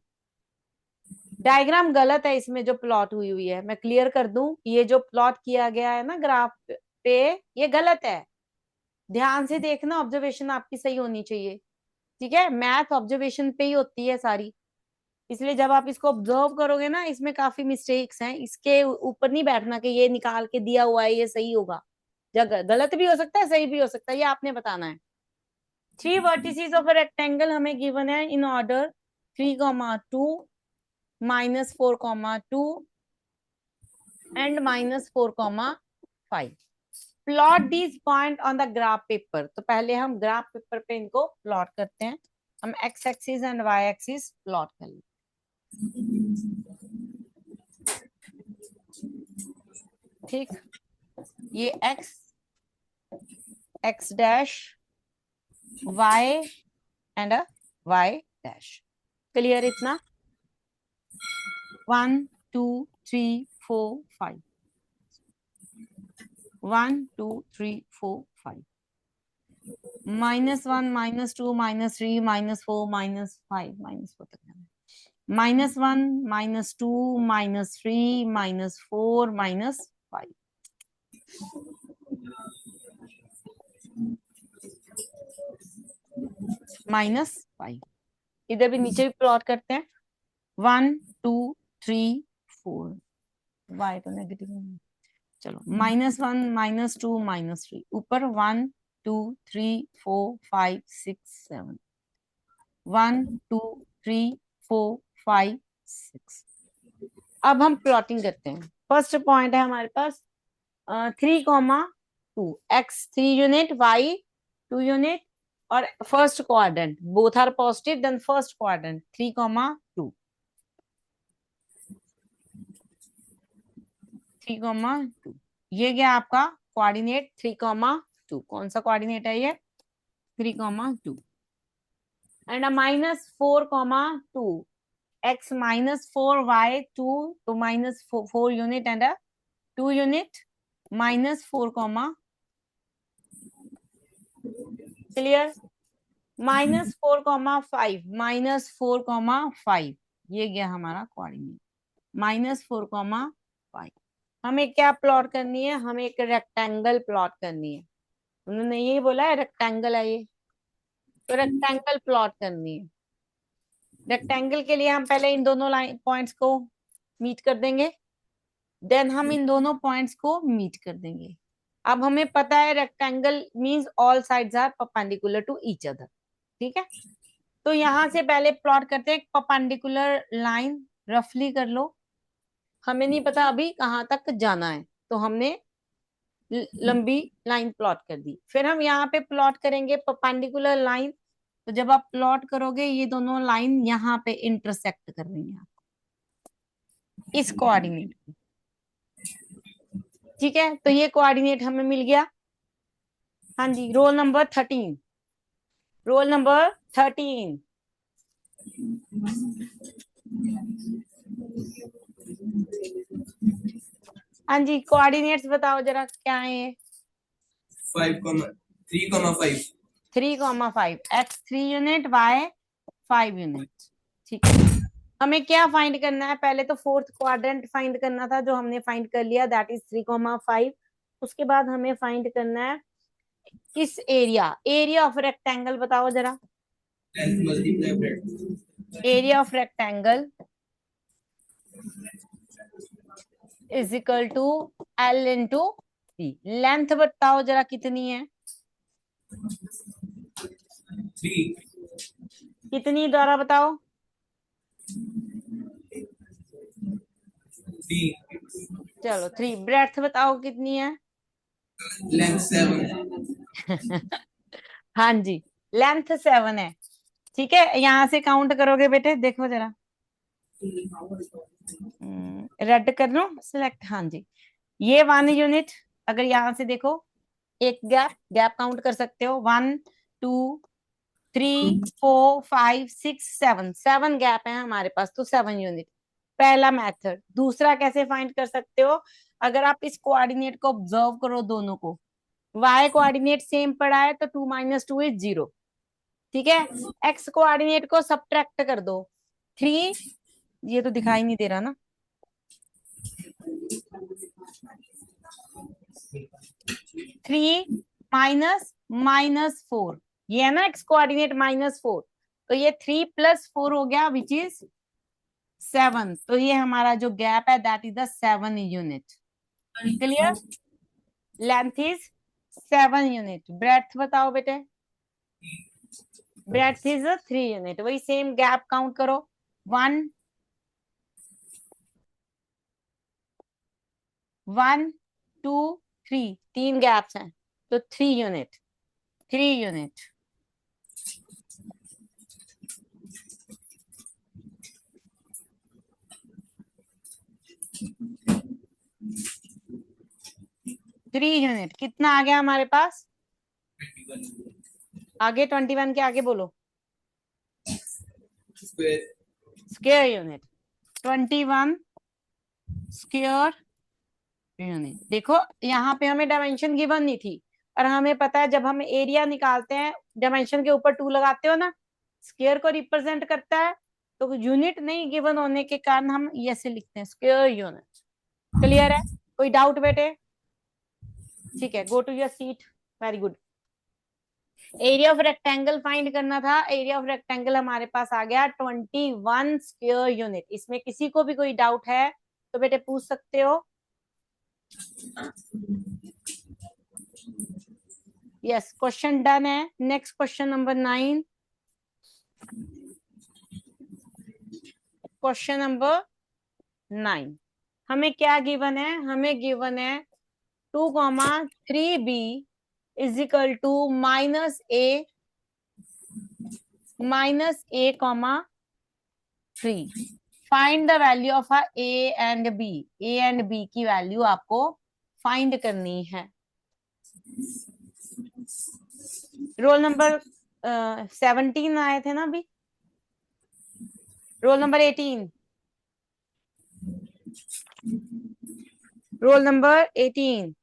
Diagram गलत है इसमें जो प्लॉट हुई है, मैं क्लियर कर दूं। ये जो प्लॉट किया गया है ना ग्राफ पे, ये गलत है। ध्यान से देखना, ऑब्जर्वेशन आपकी सही होनी चाहिए। ठीक है, मैथ ऑब्जर्वेशन पे ही होती है सारी, इसलिए जब आप इसको ऑब्जर्व करोगे ना, इसमें काफी मिस्टेक्स हैं। इसके ऊपर नहीं बैठना कि ये निकाल के दिया हुआ है ये सही होगा। गलत भी हो सकता है, सही भी हो सकता है, ये आपने बताना है। 3 वर्टिसेस ऑफ अ रेक्टेंगल हमें गिवन है in order 3, 2, -4, 2 and -4, 5। Plot this point on the graph paper. तो पहले हम ग्राफ पेपर पे इनको प्लॉट करते हैं। हम x axis and y axis plot कर लेते हैं। ठीक, ये x dash, y and y dash. Clear इतना? 1 2 3 4 5, 1 2 3 4 5, -1 -2 -3 -4 -5 -4 तक जाना है। -1 -2 -3 -4 -5। -5। इधर भी नीचे भी प्लॉट करते हैं। 1 2 3 4, वाई तो नेगेटिव है, चलो -1 -2 -3। ऊपर 1 2 3 4 5 6 7, 1 2 3 4 5 6। अब हम प्लॉटिंग करते हैं। फर्स्ट पॉइंट है हमारे पास 3, 2, x 3 यूनिट, y 2 यूनिट, और first quadrant both are positive, then first quadrant 3, 2, 3, 2। ये गया आपका कोऑर्डिनेट 3, 2। कौन सा कोऑर्डिनेट है ये? 3, 2 एंड -4, 2, x -4 y 2, तो -4 यूनिट एंड 2 यूनिट, -4, क्लियर? -4, 5, -4, 5। ये गया हमारा कोऑर्डिनेट -4, 5। हमें क्या प्लॉट करनी है? हमें एक रेक्टेंगल प्लॉट करनी है। उन्होंने यही बोला है रेक्टेंगल है ये, तो रेक्टेंगल प्लॉट करनी है। रेक्टेंगल के लिए हम पहले इन दोनों लाइन पॉइंट्स को मीट कर देंगे, देन हम इन दोनों पॉइंट्स को मीट कर देंगे। अब हमें पता है rectangle means all sides are perpendicular to each other. ठीक है, तो यहां से पहले प्लॉट करते हैं परपेंडिकुलर लाइन। रफली कर लो, हमें नहीं पता अभी कहाँ तक जाना है, तो हमने लंबी लाइन प्लॉट कर दी। फिर हम यहाँ पे प्लॉट करेंगे परपेंडिकुलर लाइन। तो जब आप प्लॉट करोगे, ये दोनों लाइन यहाँ पे इंटरसेक्ट कर रही हैं इस कोऑर्डिनेट पे। ठीक है, तो ये कोऑर्डिनेट हमें मिल गया। हाँ जी, रोल नंबर 13। Roll number 13। हाँ जी, कोऑर्डिनेट्स बताओ जरा क्या है ये। 3,5 3,5 x 3 यूनिट y 5 यूनिट। ठीक है, हमें क्या फाइंड करना है? पहले तो फोर्थ क्वाड्रेंट फाइंड करना था, जो हमने फाइंड कर लिया, दैट इज 3,5। उसके बाद हमें फाइंड करना है किस एरिया ऑफ रेक्टेंगल बताओ जरा। length multiply breadth area of rectangle is equal to L into C. Length बताओ जरा कितनी है, 3 कितनी द्वारा बताओ। 3 चलो 3। ब्रेड्थ बताओ कितनी है। length 7 हाँ जी, लेंथ 7 है। ठीक है, यहां से काउंट करोगे बेटे, देखो जरा। रेड कर लो सिलेक्ट। हाँ जी, ये 1 यूनिट। अगर यहां से देखो, एक गैप गैप काउंट कर सकते हो। 1 2 3 4 5 6 7 7 गैप है हमारे पास, तो 7 यूनिट। पहला मेथड। दूसरा कैसे फाइंड कर सकते हो? अगर आप इस कोऑर्डिनेट को ऑब्जर्व करो, दोनों को y कोऑर्डिनेट सेम पड़ा है तो 2 - 2 = 0। ठीक है, x कोऑर्डिनेट को सब्ट्रैक्ट कर दो। 3, ये तो दिखाई नहीं दे रहा ना। 3 -4, ये है ना x कोऑर्डिनेट -4, तो ये 3 + 4 हो गया, विच इज 7। तो ये हमारा जो गैप है that is the 7 unit. Clear? Length is 7 unit. Breadth बताओ बेटे। Breadth is 3 unit. वही सेम गैप काउंट करो। 1 1 2 3, 3 गैप्स हैं, तो 3 यूनिट। 3 यूनिट। थ्री यूनिट कितना आ गया हमारे पास? 21 आगे 21 के आगे बोलो। square square unit. 21 square unit. देखो यहाँ पे हमें डायमेंशन गिवन नहीं थी, और हमें पता है जब हम एरिया निकालते हैं डायमेंशन के ऊपर 2 लगाते हो ना, स्क्वायर को रिप्रेजेंट करता है, तो यूनिट नहीं गिवन होने के कारण हम ऐसे लिखते हैं, स्क्वायर यूनिट। क्लियर है? कोई डाउट बेटे? ठीक है, go to your seat. Very good. Area of rectangle find करना था। एरिया ऑफ रेक्टेंगल हमारे पास आ गया 21 स्क्वायर यूनिट। इसमें किसी को भी कोई डाउट है तो बेटे पूछ सकते हो। यस, क्वेश्चन डन है। Next question number 9। Question number 9, हमें क्या गिवन है? हमें गिवन है 2,3b is equal to -a -a, 3। Find the value of a and b। a and b की वैल्यू आपको फाइंड करनी है। रोल नंबर 17 आए थे ना अभी। Roll number 18। Roll number 18।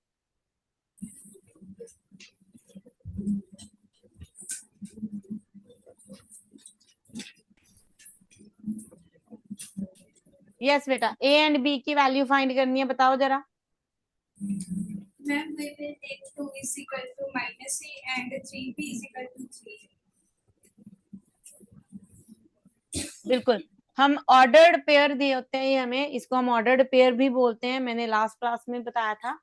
Yes बेटा, a एंड b की वैल्यू फाइंड करनी है, बताओ जरा। Ma'am, we will take 2 is equal to -a and 3b is equal to 3. बिल्कुल, हम ऑर्डर्ड पेयर दिए होते हैं, ये हमें, इसको हम ऑर्डर्ड पेयर भी बोलते हैं, मैंने लास्ट क्लास में बताया था।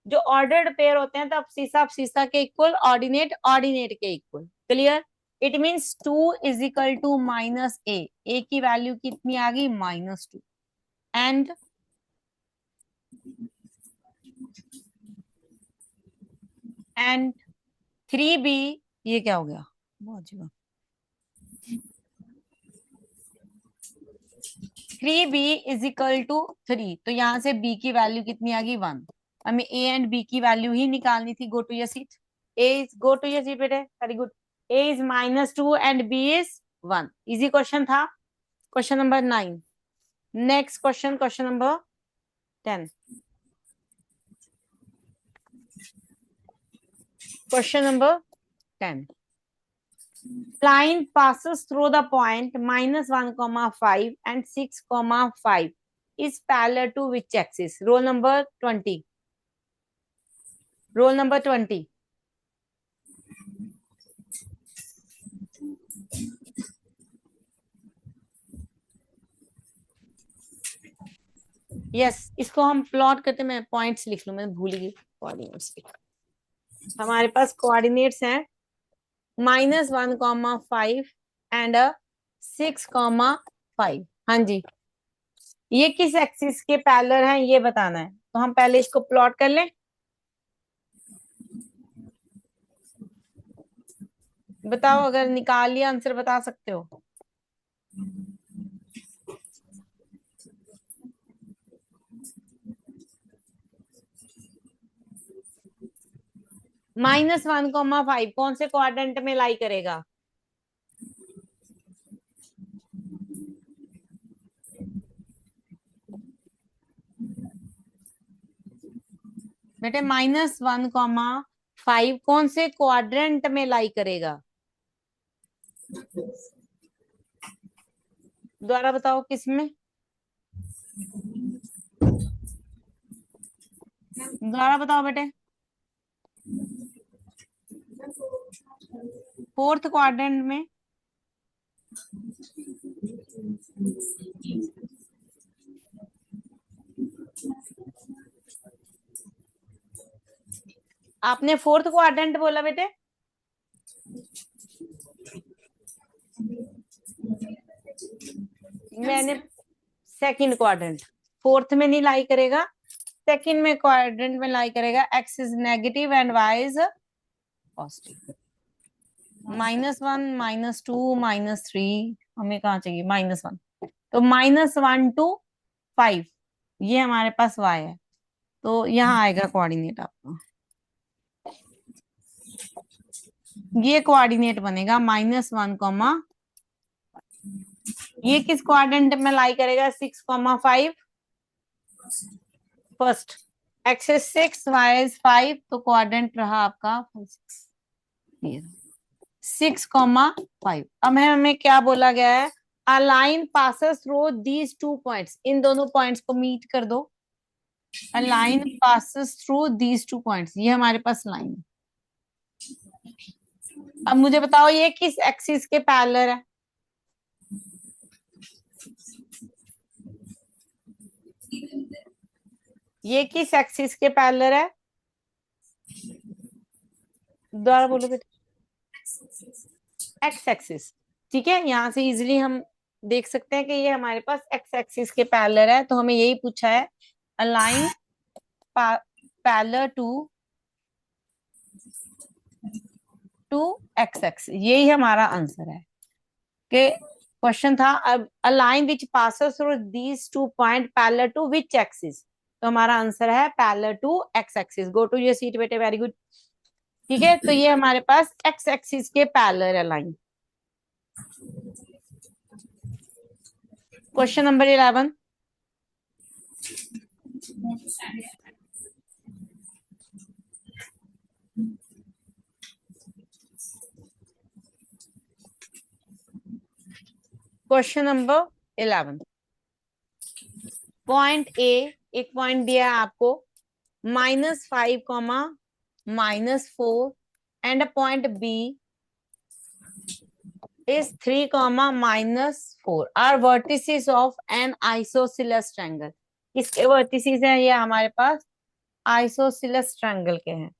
जो ऑर्डर्ड पेयर होते हैं तो अब सीसा के इक्वल, ऑर्डिनेट ऑर्डिनेट के equal. Clear? It means 2 is equal to -a की वैल्यू कितनी आ गई? -2। एंड 3b, ये क्या हो गया? बहुत अजीब। 3b इज इक्वल टू 3, तो यहां से b की वैल्यू कितनी आ गई? 1। हमें a एंड b की वैल्यू ही निकालनी थी। Go to your seat. Go to your seat बेटे। Very good. A is -2 and B is 1. Easy question था. Question number 9. Next question, question number 10. Question number 10. Line passes through the point -1, 5 and 6, 5 is parallel to which axis? Roll number 20. Roll number 20. Yes, इसको हम plot करते. मैं points लिख लूं, मैं भूल गई कोऑर्डिनेट्स. हमारे पास कोऑर्डिनेट्स हैं -1, 5 एंड 6, 5. हाँ जी, ये किस एक्सिस के पैरेलल हैं ये बताना है. तो हम पहले इसको प्लॉट कर लें. बताओ, अगर निकाल लिया आंसर बता सकते हो. -1, 5 कौन से क्वाड्रेंट में लाई करेगा? बेटे -1, 5 कौन से क्वाड्रेंट में लाई करेगा? दोबारा बताओ किसमें. दोबारा बताओ बेटे. फोर्थ क्वाड्रेंट में. आपने फोर्थ क्वाड्रेंट बोला बेटे. मैंने सेकंड क्वाड्रेंट. फोर्थ में नहीं लाई करेगा, सेकंड में क्वाड्रेंट में लाई करेगा. X is negative and Y is positive. -1, -2, -3 हमें कहाँ चाहिए? -1. तो -1 to 5 ये हमारे पास y है. तो यहाँ आएगा कोऑर्डिनेट आपका. ये कोऑर्डिनेट बनेगा -1, ये किस क्वाड्रेंट में लाई करेगा? 6, 5 first. X is 6, Y is 5, तो क्वाड्रेंट रहा आपका 6, 5. अब हमें क्या बोला गया है? A line passes through these 2 points. इन दोनों पॉइंट्स को मीट कर दो. A line passes through these 2 points. ये हमारे पास लाइन है. अब मुझे बताओ ये किस एक्सिस के पैरेलल है? ये किस एक्सिस के पैरेलल है? दोबारा बोलो बेटा. X axis. ठीक है, यहां से इजीली हम देख सकते हैं कि ये हमारे पास एक्स एक्सिस के पैरेलल है. तो हमें यही पूछा है, a line parallel to X axis. यही हमारा आंसर है. कि क्वेश्चन था a line which passes through these 2 point parallel to which axis. तो हमारा आंसर है parallel to X axis. Go to your seat बेटे. Very good. ठीक है, तो ये हमारे पास एक्स एक्सिस के पैरेलल है line. Question number 11. Question number 11. Point A, एक पॉइंट दिया है आपको -5, -4 and point B is 3, -4 are vertices of an isosceles triangle. किसके vertices हैं? ये हमारे पास isosceles triangle के हैं.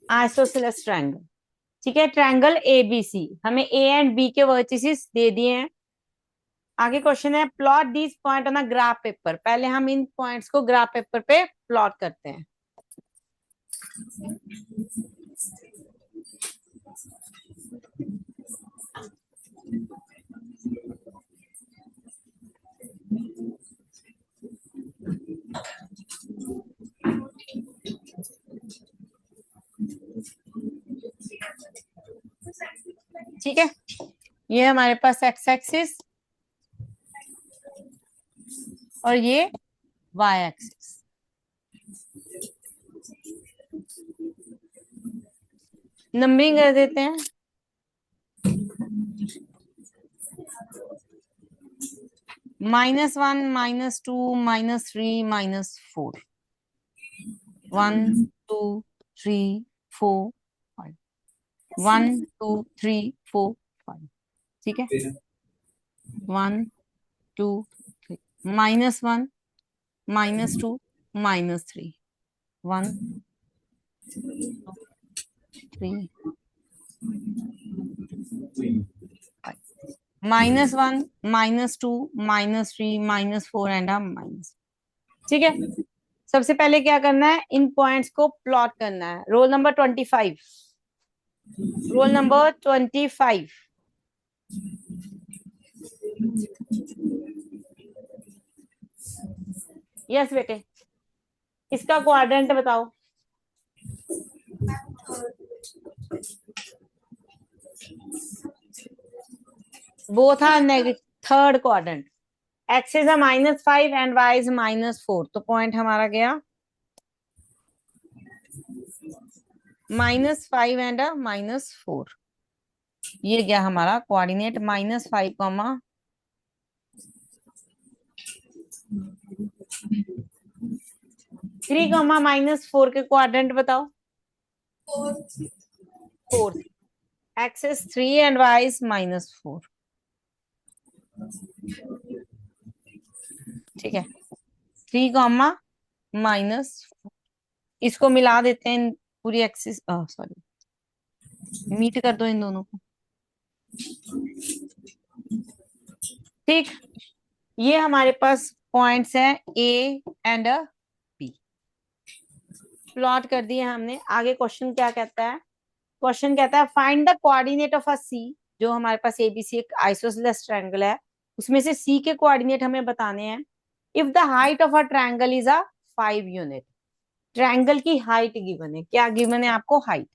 isosceles triangle. ठीक है, ट्रायंगल ABC. हमें A एंड B के vertices दे दिए हैं. आगे क्वेश्चन है, plot this point on a graph paper. पहले हम इन पॉइंट्स को ग्राफ पेपर पे प्लॉट करते हैं. ठीक है, ये हमारे पास एक्स एक्सिस और ये वाई एक्सिस। नंबरिंग कर देते हैं। -1, -2, -3, -4, 1 2 3 4 5, 1 2 3 4 5, ठीक है, 1 2 3, -1 -2 -3, 1 2 3 5, -1 -2 -3 -4 एंड माइनस। ठीक है, सबसे पहले क्या करना है, इन पॉइंट्स को प्लॉट करना है। Roll number 25, roll number 25। Yes बेटे, इसका क्वाड्रेंट बताओ। Both are negative, third quadrant. X is -5 and Y is -4, तो पॉइंट हमारा गया -5 एंड -4। ये गया हमारा कोऑर्डिनेट -5, 3, -4 के क्वाड्रेंट बताओ। 4, x is 3 and y is -4। ठीक है, 3, -4, इसको मिला देते हैं पूरी एक्सिस, सॉरी, मीट कर दो इन दोनों को। ठीक, ये हमारे पास पॉइंट्स हैं ए एंड बी, प्लॉट कर दिए हमने। आगे क्वेश्चन क्या कहता है, क्वेश्चन कहता है find the coordinate of a C. जो हमारे पास एबीसी एक आइसोसेलेस ट्रायंगल है, उसमें से सी के कोऑर्डिनेट हमें बताने हैं। If the height of a triangle is a 5 unit, triangle की हाइट गिवन है, क्या गिवन है आपको, height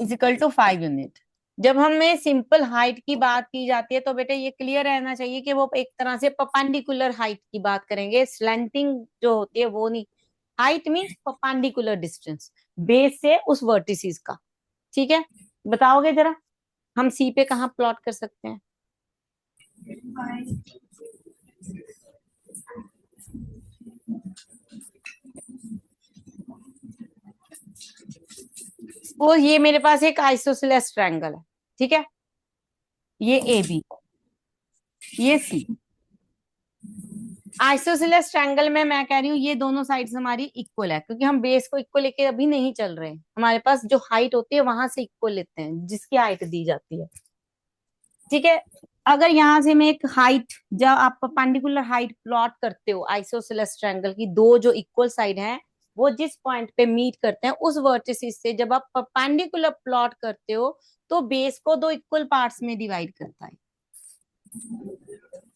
is equal to 5 unit. जब हमें सिंपल हाइट की बात की जाती है तो बेटे ये क्लियर रहना चाहिए कि वो एक तरह से परपेंडिकुलर हाइट की बात करेंगे, स्लैंटिंग जो होती है वो नहीं। Height means perpendicular distance base से उस वर्टिसेस का। ठीक है, बताओगे जरा, हम सी पे कहाँ प्लॉट कर सकते हैं। वो ये मेरे पास एक आइसोसेलेस ट्रायंगल है, ठीक है, ये ए बी, ये सी। आइसोसेलेस ट्रायंगल में मैं कह रही हूँ ये दोनों साइड्स हमारी इक्वल है, क्योंकि हम बेस को इक्वल लेके अभी नहीं चल रहे हैं। हमारे पास जो हाइट होती है वहां से इक्वल लेते हैं जिसकी हाइट दी जाती है। ठीक है, अगर यहाँ से मैं एक हाइट, जब आप परपेंडिकुलर हाइट प्लॉट करते हो आइसोसेलेस ट्रायंगल की, दो जो इक्वल साइड हैं वो जिस पॉइंट पे मीट करते हैं उस वर्टिसेस से जब आप परपेंडिकुलर प्लॉट करते हो तो बेस को दो इक्वल पार्ट्स में डिवाइड करता है।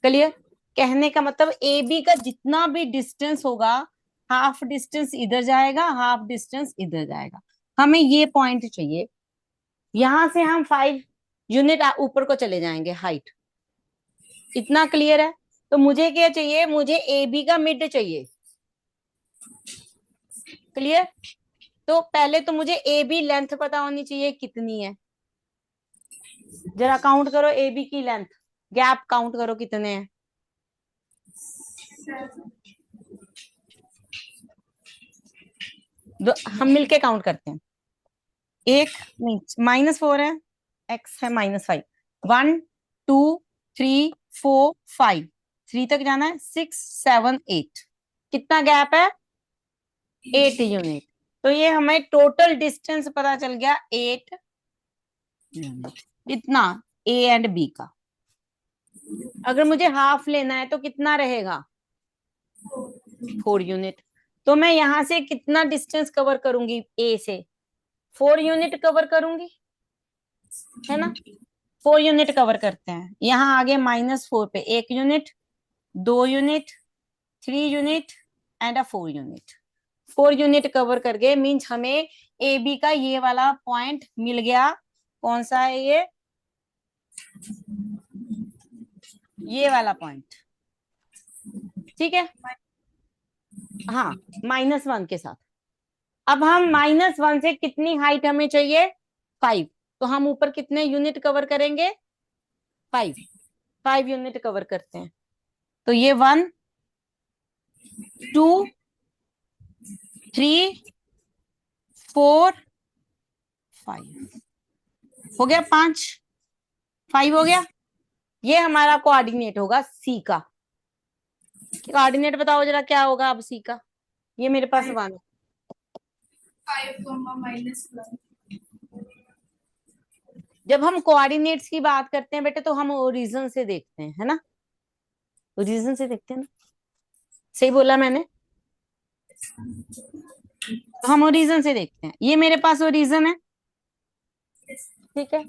क्लियर, कहने का मतलब ए बी का जितना भी डिस्टेंस होगा, हाफ डिस्टेंस इधर जाएगा, हाफ डिस्टेंस इधर जाएगा। हमें ये पॉइंट चाहिए, यहां से हम 5 यूनिट ऊपर को चले जाएंगे हाइट। इतना क्लियर है। तो मुझे क्या चाहिए, मुझे ए बी का मिड चाहिए। क्लियर, तो पहले तो मुझे ए बी लेंथ पता होनी चाहिए कितनी है। जरा काउंट करो ए बी की लेंथ, गैप काउंट करो कितने हैं। हम मिलके काउंट करते हैं। एक नहीं, -4 है, x है -5, 1 2 3 4 5, 3 तक जाना है, 6 7 8, कितना गैप है, 8 यूनिट। तो ये हमें टोटल डिस्टेंस पता चल गया 8 यूनिट, इतना ए एंड बी का। अगर मुझे हाफ लेना है तो कितना रहेगा, 4 यूनिट। तो मैं यहां से कितना डिस्टेंस कवर करूंगी, ए से 4 यूनिट कवर करूंगी, है ना। 4 यूनिट कवर करते हैं। यहाँ आगे -4 पे 1 unit, 2 unit, 3 unit and 4 unit. 4 unit cover कर गए, मीन्स हमें ए बी का ये वाला पॉइंट मिल गया। कौन सा है ये वाला पॉइंट, ठीक है। हाँ, -1 के साथ। अब हम -1 से कितनी हाइट हमें चाहिए, 5, तो हम ऊपर कितने यूनिट कवर करेंगे, 5 यूनिट कवर करते हैं। तो ये 1 2 3 4 5 हो गया, 5 हो गया। ये हमारा कोऑर्डिनेट होगा सी का। कोऑर्डिनेट बताओ जरा क्या होगा अब सी का। ये मेरे पास 1, 5, -1। जब हम कोऑर्डिनेट्स की बात करते हैं बेटे तो हम ओरिजिन से देखते हैं, है ना, ओरिजिन से देखते हैं ना, सही बोला मैंने। तो हम ओरिजिन से देखते हैं, ये मेरे पास ओरिजिन है, ठीक है।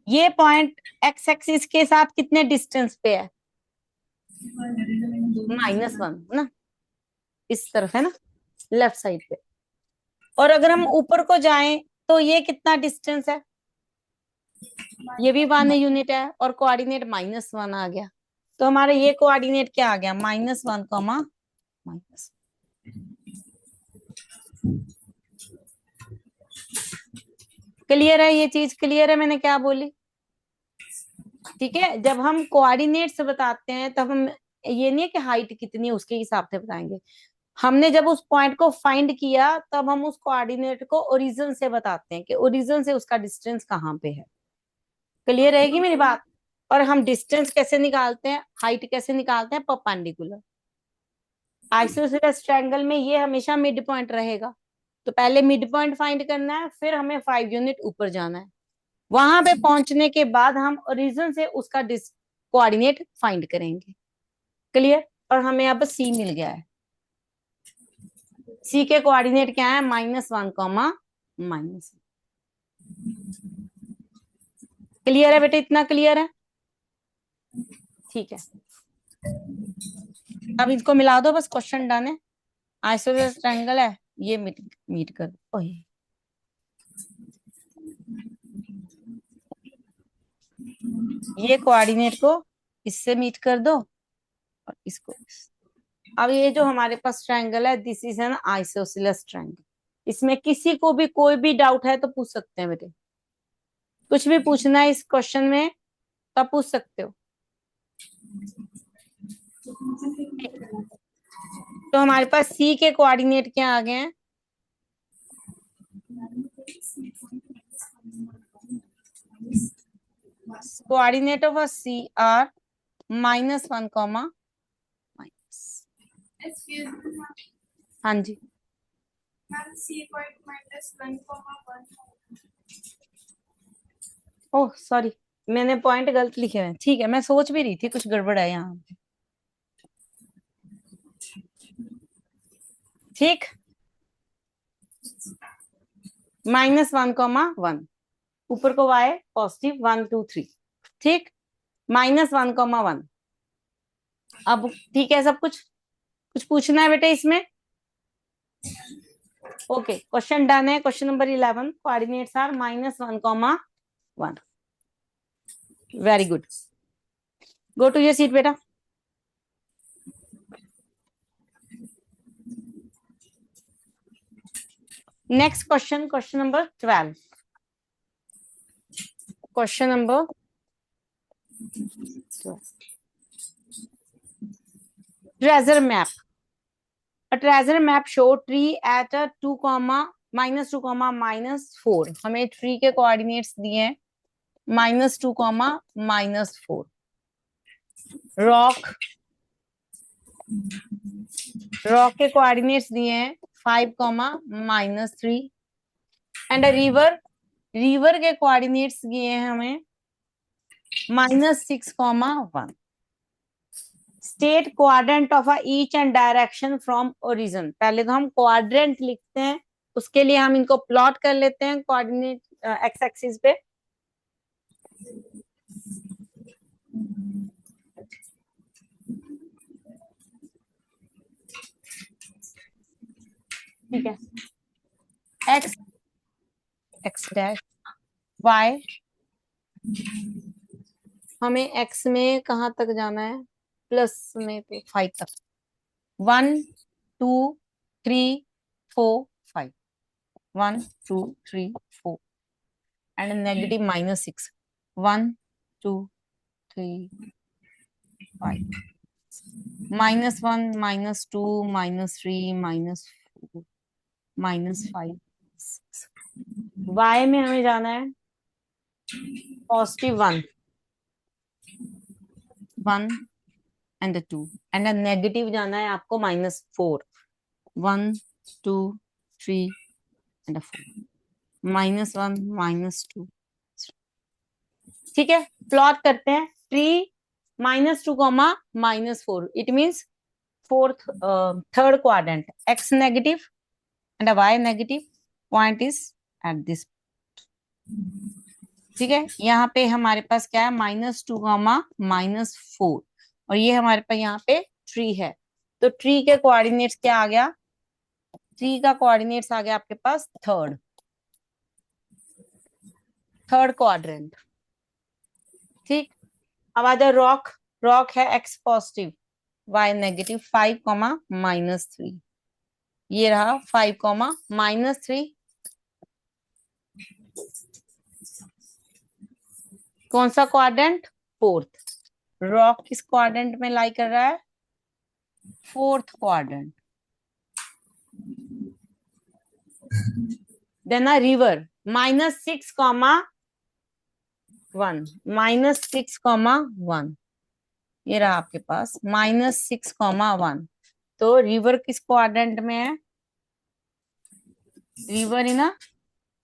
ये पॉइंट एक्स एक्सिस के साथ कितने डिस्टेंस पे है, -1 ना, इस तरफ है ना, लेफ्ट साइड पे। और अगर हम ऊपर को जाएं तो ये कितना डिस्टेंस है, ये भी 1 यूनिट है और कोऑर्डिनेट -1 आ गया। तो हमारा ये कोऑर्डिनेट क्या आ गया, -1, माइनस। क्लियर है, ये चीज क्लियर है मैंने क्या बोली, ठीक है। जब हम कोऑर्डिनेट्स बताते हैं तब हम ये नहीं है कि हाइट कितनी है उसके हिसाब से बताएंगे। हमने जब उस पॉइंट को फाइंड किया तब हम उस कोऑर्डिनेट को ओरिजिन से बताते हैं कि ओरिजिन से उसका डिस्टेंस कहाँ पे है। क्लियर रहेगी मेरी बात। और हम डिस्टेंस कैसे निकालते हैं, हाइट कैसे निकालते हैं, परपेंडिकुलर। आइसोसेलेस ट्रायंगल में ये हमेशा मिड पॉइंट रहेगा। तो पहले मिड पॉइंट फाइंड करना है, फिर हमें 5 यूनिट ऊपर जाना है। वहां पे पहुंचने के बाद हम ओरिजिन से उसका कोऑर्डिनेट फाइंड करेंगे। क्लियर। और हमें अब सी मिल गया है। सी के कोऑर्डिनेट क्या है, -1, -1। क्लियर है बेटे, इतना क्लियर है, ठीक है। अब इसको मिला दो, बस क्वेश्चन डन है। आइसोसेलेस ट्रायंगल है, ये मीट कर दो। ये कोऑर्डिनेट को इससे मीट कर दो और इसको। अब ये जो हमारे पास ट्रायंगल है, this is an isosceles triangle. इसमें किसी को भी कोई भी डाउट है तो पूछ सकते हैं बेटे, कुछ भी पूछना है इस क्वेश्चन में तो पूछ सकते हो। तो हमारे पास सी के कोऑर्डिनेट क्या आ गए हैं, coordinate of C are -1, Excuse me, हाँ जी, ma'am, C point -1, 1। Oh sorry, मैंने पॉइंट गलत लिखे हैं, ठीक है। मैं सोच भी रही थी कुछ गड़बड़ है यहाँ पे, ठीक। -1, 1 ऊपर को y पॉजिटिव 1 2 3, ठीक। -1, 1 अब ठीक है सब कुछ पूछना है बेटे इसमें, ओके। क्वेश्चन डन है। Question number 11, coordinates are -1, 1। Very good, go to your seat बेटा। Next question, question number 12। Question number 12, treasure map. A treasure map show tree at a 2, -2, -4। हमें ट्री के कोऑर्डिनेट्स दिए हैं -2, -4। रॉक के coordinates दिए हैं 5, -3। And a river के coordinates दिए हैं हमें -6, 1। State quadrant of each and direction from origin. पहले तो हम क्वाड्रेंट लिखते हैं, उसके लिए हम इनको प्लॉट कर लेते हैं कोऑर्डिनेट एक्स एक्सिस पे। ठीक है, एक्स डैश y, हमें x में कहाँ तक जाना है, प्लस में तो 5 तक, 1 2 3 4 5, 1 2 3 4 एंड नेगेटिव -6, 1 2 3 5, -1 -2 -3 -4 -5 6, y में हमें जाना है +1 1 एंड 2 एंड नेगेटिव जाना है आपको -4, 1 2 3 एंड 4, -1 -2। ठीक है, प्लॉट करते हैं। 3 -2 -4, it means third quadrant, x negative and y negative, point is at this. ठीक है, यहाँ पे हमारे पास क्या है, -2 -4, और ये हमारे पास यहाँ पे 3 है। तो 3 के कोऑर्डिनेट्स क्या आ गया, 3 का कोऑर्डिनेट्स आ गया आपके पास थर्ड क्वाड्रेंट। ठीक, अब आ जाए रॉक। रॉक है x पॉजिटिव y नेगेटिव, 5 -3, ये रहा 5 -3। कौन सा क्वाड्रेंट, फोर्थ। रॉक किस क्वाड्रेंट में लाई कर रहा है, fourth quadrant. Then a river, -6 1 -6 1, ये रहा आपके पास -6 1। तो रिवर किस क्वाड्रेंट में है, river in a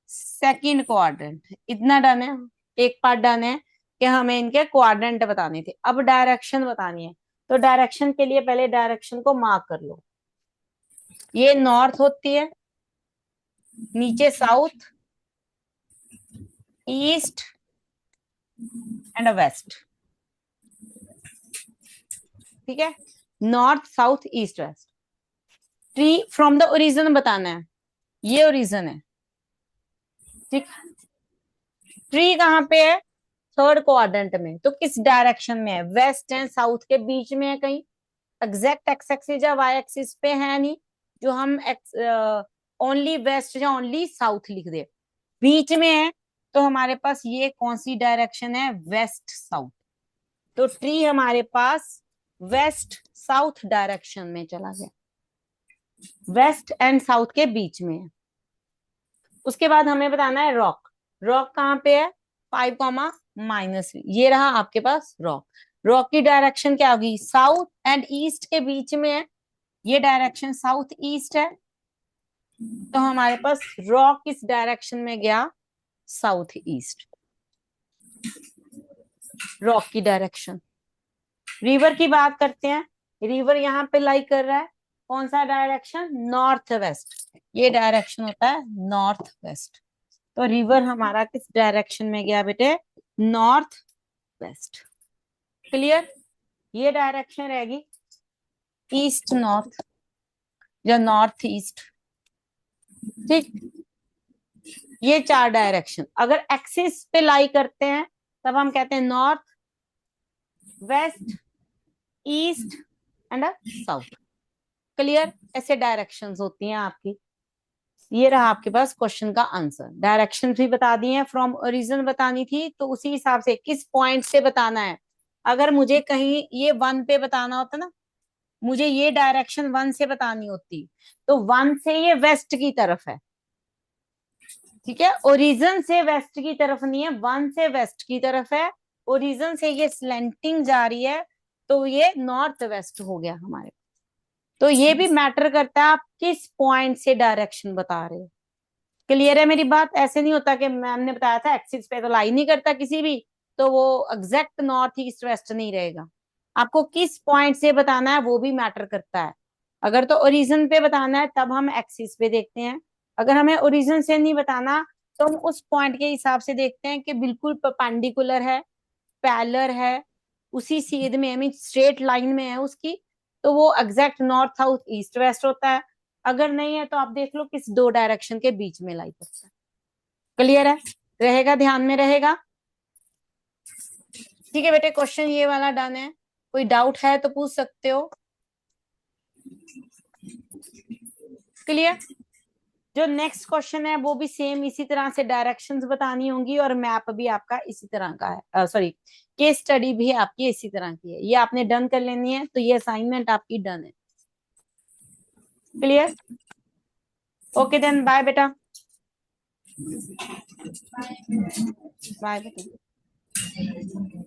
second quadrant. इतना डन है, एक पार्ट डन है कि हमें इनके क्वाड्रेंट बताने थे। अब डायरेक्शन बतानी है, तो डायरेक्शन के लिए पहले डायरेक्शन को मार्क कर लो। ये नॉर्थ होती है, नीचे साउथ, ईस्ट एंड वेस्ट। ठीक है, north south east west. Tree from the origin बताना है, ये ओरिजिन है। ठीक, ट्री कहाँ पे है, थर्ड क्वाड्रेंट में, तो किस डायरेक्शन में है, वेस्ट एंड साउथ के बीच में है कहीं। एग्जैक्ट एक्स एक्सिस या वाई एक्सिस पे है नहीं, जो हम ओनली वेस्ट या ओनली साउथ लिख दे, बीच में है। तो हमारे पास ये कौन सी डायरेक्शन है, वेस्ट साउथ। तो ट्री हमारे पास वेस्ट साउथ डायरेक्शन में चला गया, वेस्ट एंड साउथ के बीच में है। उसके बाद हमें बताना है रॉक। रॉक कहाँ पे है, 5 -3, ये रहा आपके पास रॉक। रॉक की डायरेक्शन क्या होगी, साउथ एंड ईस्ट के बीच में है, ये डायरेक्शन साउथ ईस्ट है। तो हमारे पास रॉक किस डायरेक्शन में गया, साउथ ईस्ट, रॉक की डायरेक्शन। रिवर की बात करते हैं, रिवर यहाँ पे लाई कर रहा है, कौन सा डायरेक्शन, नॉर्थ वेस्ट, ये डायरेक्शन होता है नॉर्थ वेस्ट। तो रिवर हमारा किस डायरेक्शन में गया बेटे, नॉर्थ वेस्ट। क्लियर, ये डायरेक्शन रहेगी ईस्ट नॉर्थ या नॉर्थ ईस्ट। ठीक, ये 4 डायरेक्शन अगर एक्सिस पे लाई करते हैं तब हम कहते हैं north west east and south. Clear, ऐसे डायरेक्शंस होती हैं आपकी। ये रहा आपके पास क्वेश्चन का आंसर। डायरेक्शन भी बता दी है, फ्रॉम ओरिजिन बतानी थी, तो उसी हिसाब से किस पॉइंट से बताना है। अगर मुझे कहीं ये 1 पे बताना होता ना, मुझे ये डायरेक्शन 1 से बतानी होती, तो 1 से ये वेस्ट की तरफ है। ठीक है, ओरिजिन से वेस्ट की तरफ नहीं है, 1 से वेस्ट की तरफ है। ओरिजिन से ये स्लेंटिंग जा रही है, तो ये नॉर्थ वेस्ट हो गया हमारे। तो ये भी मैटर करता है आप किस पॉइंट से डायरेक्शन बता रहे हो। क्लियर है मेरी बात, ऐसे नहीं होता कि मैम ने बताया था एक्सिस पे तो लाई नहीं करता किसी भी, तो वो एग्जैक्ट नॉर्थ ईस्ट वेस्ट नहीं रहेगा। आपको किस पॉइंट से बताना है वो भी मैटर करता है। अगर तो ओरिजिन पे बताना है तब हम एक्सिस पे देखते हैं, अगर हमें ओरिजिन से नहीं बताना तो हम उस पॉइंट के हिसाब से देखते हैं कि बिल्कुल परपेंडिकुलर है, पैरेलल है, उसी सीध में, मीन स्ट्रेट लाइन में है उसकी, तो वो exact north south east waste होता है। अगर नहीं है तो आप देख लो किस 2 डायरेक्शन के बीच में लाई करता है। क्लियर है, रहेगा, ध्यान में रहेगा। ठीक है बेटे, क्वेश्चन ये वाला डन है। कोई डाउट है तो पूछ सकते हो। क्लियर। जो नेक्स्ट क्वेश्चन है वो भी सेम इसी तरह से डायरेक्शंस बतानी होंगी और मैप भी आपका इसी तरह का है, सॉरी केस स्टडी भी आपकी इसी तरह की है। ये आपने डन कर लेनी है, तो ये असाइनमेंट आपकी डन है। क्लियर। ओके देन, बाय बेटा, बाय बेटा।